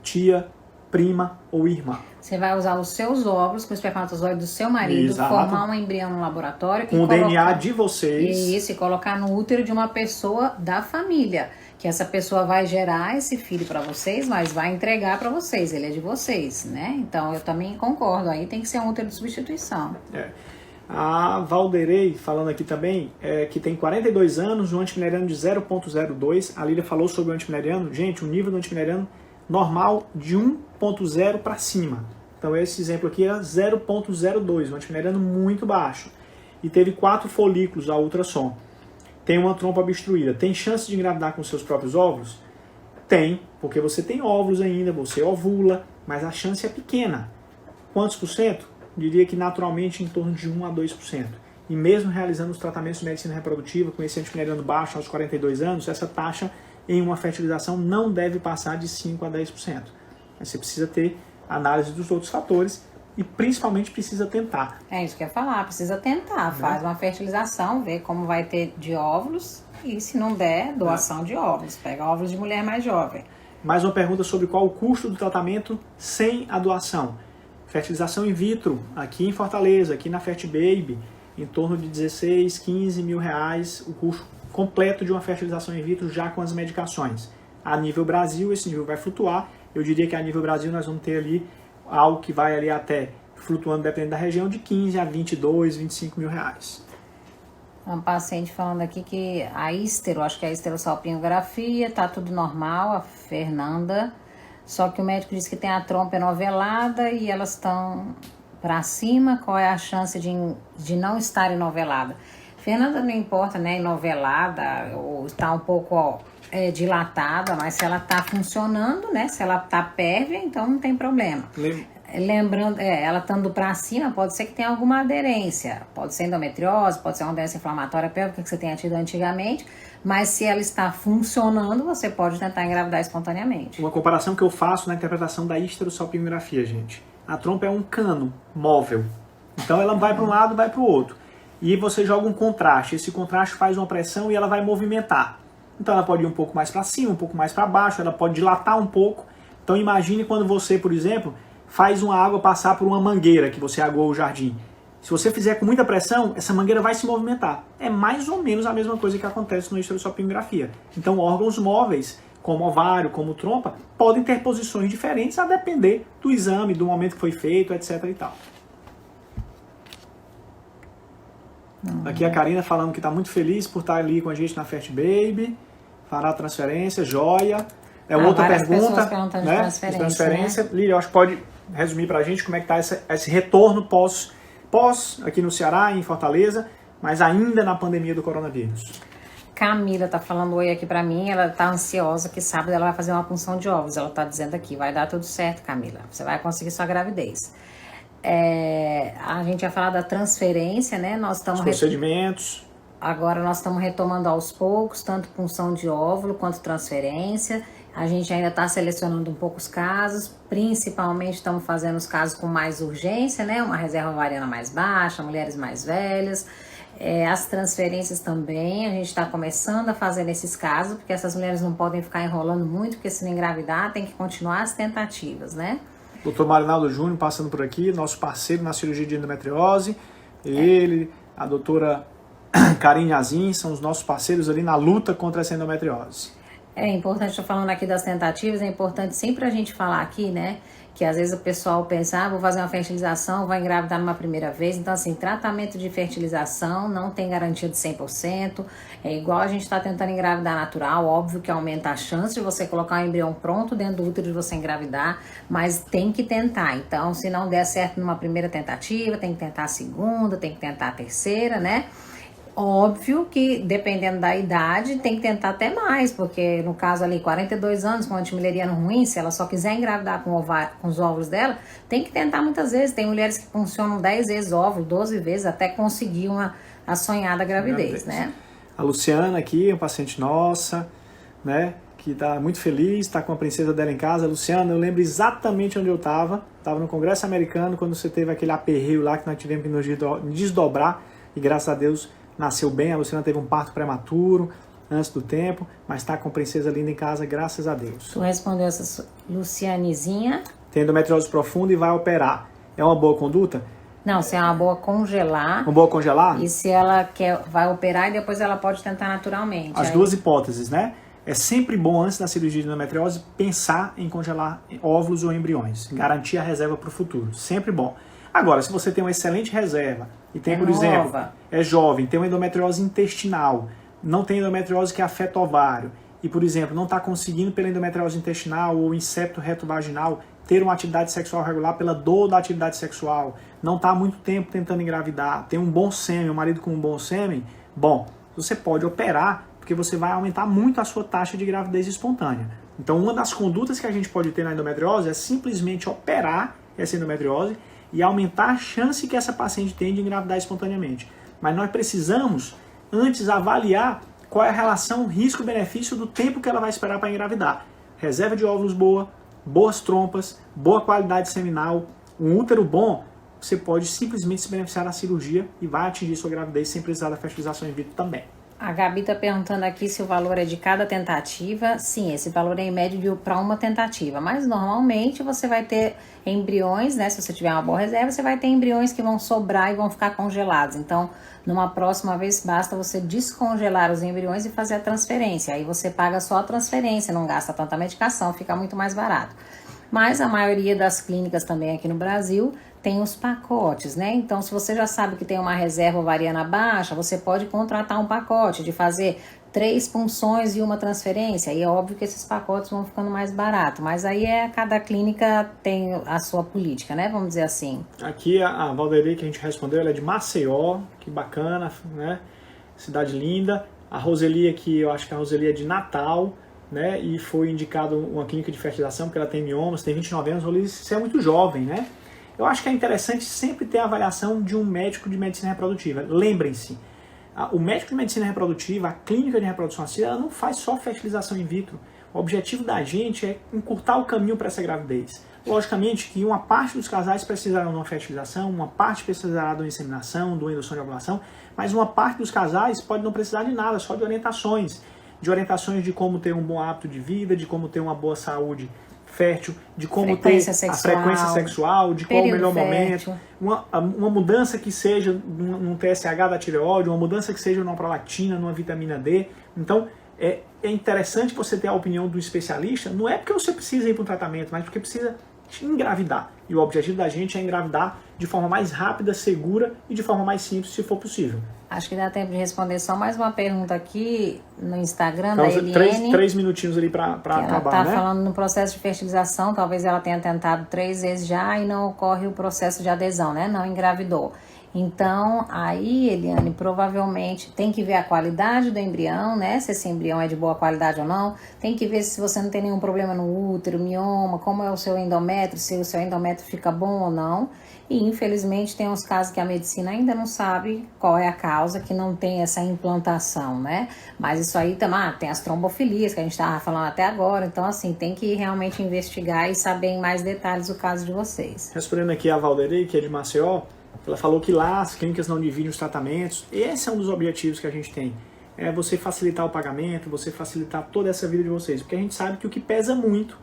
tia, prima ou irmã. Você vai usar os seus óvulos com o espermatozoide do seu marido, Exato, formar um embrião no laboratório com o DNA de vocês. Isso, e colocar no útero de uma pessoa da família. Que essa pessoa vai gerar esse filho para vocês, mas vai entregar para vocês, ele é de vocês, né? Então eu também concordo, aí tem que ser um útero de substituição. A Valderei, falando aqui também, que tem 42 anos, um antimileriano de 0,02. A Lília falou sobre o antimileriano. Gente, o nível do antimileriano normal de 1,0 para cima. Então esse exemplo aqui é 0,02, um antimileriano muito baixo. E teve 4 folículos a ultrassom. Tem uma trompa obstruída. Tem chance de engravidar com seus próprios óvulos? Tem, porque você tem óvulos ainda, você ovula, mas a chance é pequena. Quantos por cento? Diria que naturalmente em torno de 1 a 2%. E mesmo realizando os tratamentos de medicina reprodutiva com esse antimileriano baixo aos 42 anos, essa taxa em uma fertilização não deve passar de 5 a 10%. Mas você precisa ter análise dos outros fatores e principalmente precisa tentar. É isso que eu ia falar, precisa tentar. Faz uma fertilização, vê como vai ter de óvulos e se não der, doação de óvulos. Pega óvulos de mulher mais jovem. Mais uma pergunta sobre qual o custo do tratamento sem a doação. Fertilização in vitro, aqui em Fortaleza, aqui na FertBaby, em torno de 16, 15 mil reais, o custo completo de uma fertilização in vitro já com as medicações. A nível Brasil, esse nível vai flutuar. Eu diria que a nível Brasil nós vamos ter ali algo que vai ali até, flutuando dependendo da região, de 15 a 22, 25 mil reais. Uma paciente falando aqui que a ístero, acho que é a esterossalpingografia, tá tudo normal, a Fernanda, só que o médico disse que tem a trompa enovelada e elas estão para cima, qual é a chance de não estar enovelada? Fernanda, não importa, né, enovelada ou está um pouco dilatada, mas se ela está funcionando, né, se ela está pérvia, então não tem problema. Lembrando, ela estando para cima, pode ser que tenha alguma aderência, pode ser endometriose, pode ser uma doença inflamatória pélvica que você tenha tido antigamente, mas se ela está funcionando, você pode tentar engravidar espontaneamente. Uma comparação que eu faço na interpretação da histerossalpingografia, gente. A trompa é um cano móvel, então ela vai para um lado, vai para o outro. E você joga um contraste, esse contraste faz uma pressão e ela vai movimentar. Então ela pode ir um pouco mais para cima, um pouco mais para baixo, ela pode dilatar um pouco. Então imagine quando você, por exemplo, faz uma água passar por uma mangueira que você aguou o jardim. Se você fizer com muita pressão, essa mangueira vai se movimentar. É mais ou menos a mesma coisa que acontece na histerossalpingografia. Então órgãos móveis, como ovário, como trompa, podem ter posições diferentes a depender do exame, do momento que foi feito, etc. e tal. Aqui a Karina falando que está muito feliz por estar ali com a gente na Fert Baby. Fará transferência, joia. Outra pergunta, né? Transferência. Né? Lília, eu acho que pode resumir para a gente como é que está esse retorno pós aqui no Ceará, em Fortaleza, mas ainda na pandemia do coronavírus. Camila tá falando oi aqui pra mim, ela tá ansiosa que sábado ela vai fazer uma punção de ovos, ela tá dizendo aqui, vai dar tudo certo, Camila, você vai conseguir sua gravidez. A gente ia falar da transferência, né, nós estamos... procedimentos. Agora nós estamos retomando aos poucos, tanto punção de óvulo quanto transferência. A gente ainda está selecionando um pouco os casos, principalmente estamos fazendo os casos com mais urgência, né, uma reserva ovariana mais baixa, mulheres mais velhas. As transferências também, a gente está começando a fazer nesses casos, porque essas mulheres não podem ficar enrolando muito, porque se não engravidar tem que continuar as tentativas, né? Dr. Marinaldo Júnior passando por aqui, nosso parceiro na cirurgia de endometriose, ele, a doutora Karine Azin, são os nossos parceiros ali na luta contra essa endometriose. É importante, estou falando aqui das tentativas, é importante sempre a gente falar aqui, né, que às vezes o pessoal pensa, vou fazer uma fertilização, vou engravidar numa primeira vez. Então, assim, tratamento de fertilização não tem garantia de 100%. É igual a gente está tentando engravidar natural, óbvio que aumenta a chance de você colocar um embrião pronto dentro do útero de você engravidar, mas tem que tentar. Então, se não der certo numa primeira tentativa, tem que tentar a segunda, tem que tentar a terceira, né? Óbvio que, dependendo da idade, tem que tentar até mais, porque no caso ali, 42 anos, com antimileriano ruim, se ela só quiser engravidar com os óvulos dela, tem que tentar muitas vezes. Tem mulheres que funcionam 10 vezes óvulo, 12 vezes, até conseguir a sonhada gravidez, né? A Luciana aqui, uma paciente nossa, né, que está muito feliz, está com a princesa dela em casa. Luciana, eu lembro exatamente onde eu estava no Congresso Americano, quando você teve aquele aperreio lá que nós tivemos que nos desdobrar, e graças a Deus nasceu bem. A Luciana teve um parto prematuro antes do tempo, mas está com a princesa linda em casa, graças a Deus. Tu respondeu essa Lucianezinha? Tem endometriose profunda e vai operar. É uma boa conduta? Não, se é uma boa congelar. Uma boa congelar? E se ela vai operar e depois ela pode tentar naturalmente. As duas hipóteses, né? É sempre bom, antes da cirurgia de endometriose, pensar em congelar óvulos ou embriões. Garantir a reserva para o futuro. Sempre bom. Agora, se você tem uma excelente reserva e tem, por exemplo, é jovem, tem uma endometriose intestinal, não tem endometriose que afeta o ovário, e, por exemplo, não está conseguindo pela endometriose intestinal ou insepto retrovaginal ter uma atividade sexual regular pela dor da atividade sexual, não está há muito tempo tentando engravidar, tem um bom sêmen, um marido com um bom sêmen, bom, você pode operar, porque você vai aumentar muito a sua taxa de gravidez espontânea. Então, uma das condutas que a gente pode ter na endometriose é simplesmente operar essa endometriose e aumentar a chance que essa paciente tem de engravidar espontaneamente. Mas nós precisamos, antes, avaliar qual é a relação risco-benefício do tempo que ela vai esperar para engravidar. Reserva de óvulos boa, boas trompas, boa qualidade seminal, um útero bom, você pode simplesmente se beneficiar da cirurgia e vai atingir sua gravidez sem precisar da fertilização in vitro também. A Gabi está perguntando aqui se o valor é de cada tentativa. Sim, esse valor é em média para uma tentativa, mas normalmente você vai ter embriões, né? Se você tiver uma boa reserva, você vai ter embriões que vão sobrar e vão ficar congelados. Então, numa próxima vez, basta você descongelar os embriões e fazer a transferência. Aí você paga só a transferência, não gasta tanta medicação, fica muito mais barato. Mas a maioria das clínicas também aqui no Brasil tem os pacotes, né? Então, se você já sabe que tem uma reserva ovariana baixa, você pode contratar um pacote de fazer 3 punções e uma transferência. E é óbvio que esses pacotes vão ficando mais baratos. Mas aí cada clínica tem a sua política, né? Vamos dizer assim. Aqui a Valderi que a gente respondeu, ela é de Maceió, que bacana, né? Cidade linda. A Roseli aqui, eu acho que a Roseli é de Natal, né? E foi indicado uma clínica de fertilização, porque ela tem miomas, tem 29 anos. Roseli, você é muito jovem, né? Eu acho que é interessante sempre ter a avaliação de um médico de medicina reprodutiva. Lembrem-se, o médico de medicina reprodutiva, a clínica de reprodução assistida, ela não faz só fertilização in vitro. O objetivo da gente é encurtar o caminho para essa gravidez. Logicamente que uma parte dos casais precisarão de uma fertilização, uma parte precisará de uma inseminação, de uma indução de ovulação, mas uma parte dos casais pode não precisar de nada, só de orientações de como ter um bom hábito de vida, de como ter uma boa saúde fértil, de como ter a frequência sexual, de qual o melhor momento, uma mudança que seja num TSH da tireoide, uma mudança que seja numa prolactina, numa vitamina D. Então, é interessante você ter a opinião do especialista, não é porque você precisa ir para um tratamento, mas porque precisa engravidar. E o objetivo da gente é engravidar de forma mais rápida, segura e de forma mais simples, se for possível. Acho que dá tempo de responder só mais uma pergunta aqui no Instagram então, da Eliane. 3 minutinhos ali para acabar, ela está né? falando no processo de fertilização, talvez ela tenha tentado 3 vezes já e não ocorre o processo de adesão, né? Não engravidou. Então, aí, Eliane, provavelmente tem que ver a qualidade do embrião, né? Se esse embrião é de boa qualidade ou não. Tem que ver se você não tem nenhum problema no útero, mioma, como é o seu endométrio, se o seu endométrio fica bom ou não. E, infelizmente, tem uns casos que a medicina ainda não sabe qual é a causa, que não tem essa implantação, né? Mas isso aí também, tem as trombofilias, que a gente estava falando até agora. Então, assim, tem que realmente investigar e saber em mais detalhes o caso de vocês. Respondendo aqui a Valderi, que é de Maceió, ela falou que lá as clínicas não dividem os tratamentos. Esse é um dos objetivos que a gente tem. É você facilitar o pagamento, você facilitar toda essa vida de vocês. Porque a gente sabe que o que pesa muito,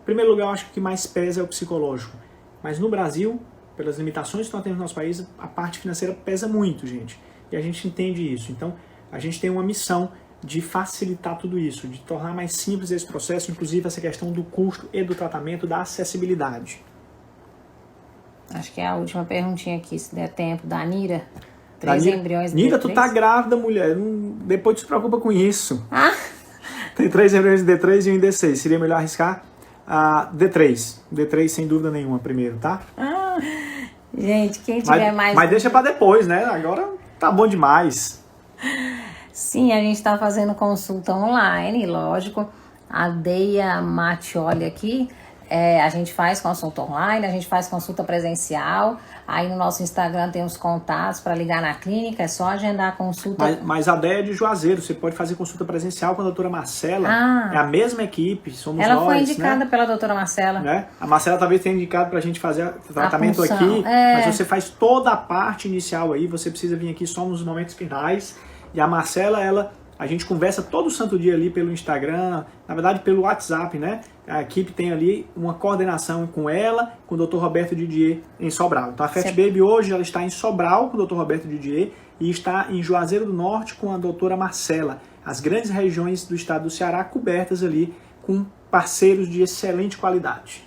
em primeiro lugar, eu acho que o que mais pesa é o psicológico. Mas no Brasil, pelas limitações que nós temos no nosso país, a parte financeira pesa muito, gente. E a gente entende isso. Então, a gente tem uma missão de facilitar tudo isso, de tornar mais simples esse processo, inclusive essa questão do custo e do tratamento, da acessibilidade. Acho que é a última perguntinha aqui, se der tempo, da Nira. 3 embriões de Nira, D3. tu tá grávida, mulher. Depois tu se preocupa com isso. Ah! Tem 3 embriões de D3 e um em D6. Seria melhor arriscar a D3. D3 sem dúvida nenhuma primeiro, tá? Ah, gente, quem tiver mais... Mas deixa pra depois, né? Agora tá bom demais. Sim, a gente tá fazendo consulta online, lógico. A Deia Mattioli aqui... a gente faz consulta online, a gente faz consulta presencial. Aí no nosso Instagram tem os contatos para ligar na clínica, é só agendar a consulta. Mas a Deia é de Juazeiro, você pode fazer consulta presencial com a doutora Marcela. É a mesma equipe, somos nós. Ela foi indicada, né, pela doutora Marcela. Né? A Marcela talvez tenha indicado pra gente fazer tratamento aqui, mas você faz toda a parte inicial aí, você precisa vir aqui só nos momentos finais. E a Marcela, a gente conversa todo santo dia ali pelo Instagram, na verdade pelo WhatsApp, né? A equipe tem ali uma coordenação com ela, com o Dr. Roberto Didier em Sobral. Então a Fat Baby hoje ela está em Sobral com o Dr. Roberto Didier e está em Juazeiro do Norte com a doutora Marcela. As grandes regiões do estado do Ceará cobertas ali com parceiros de excelente qualidade.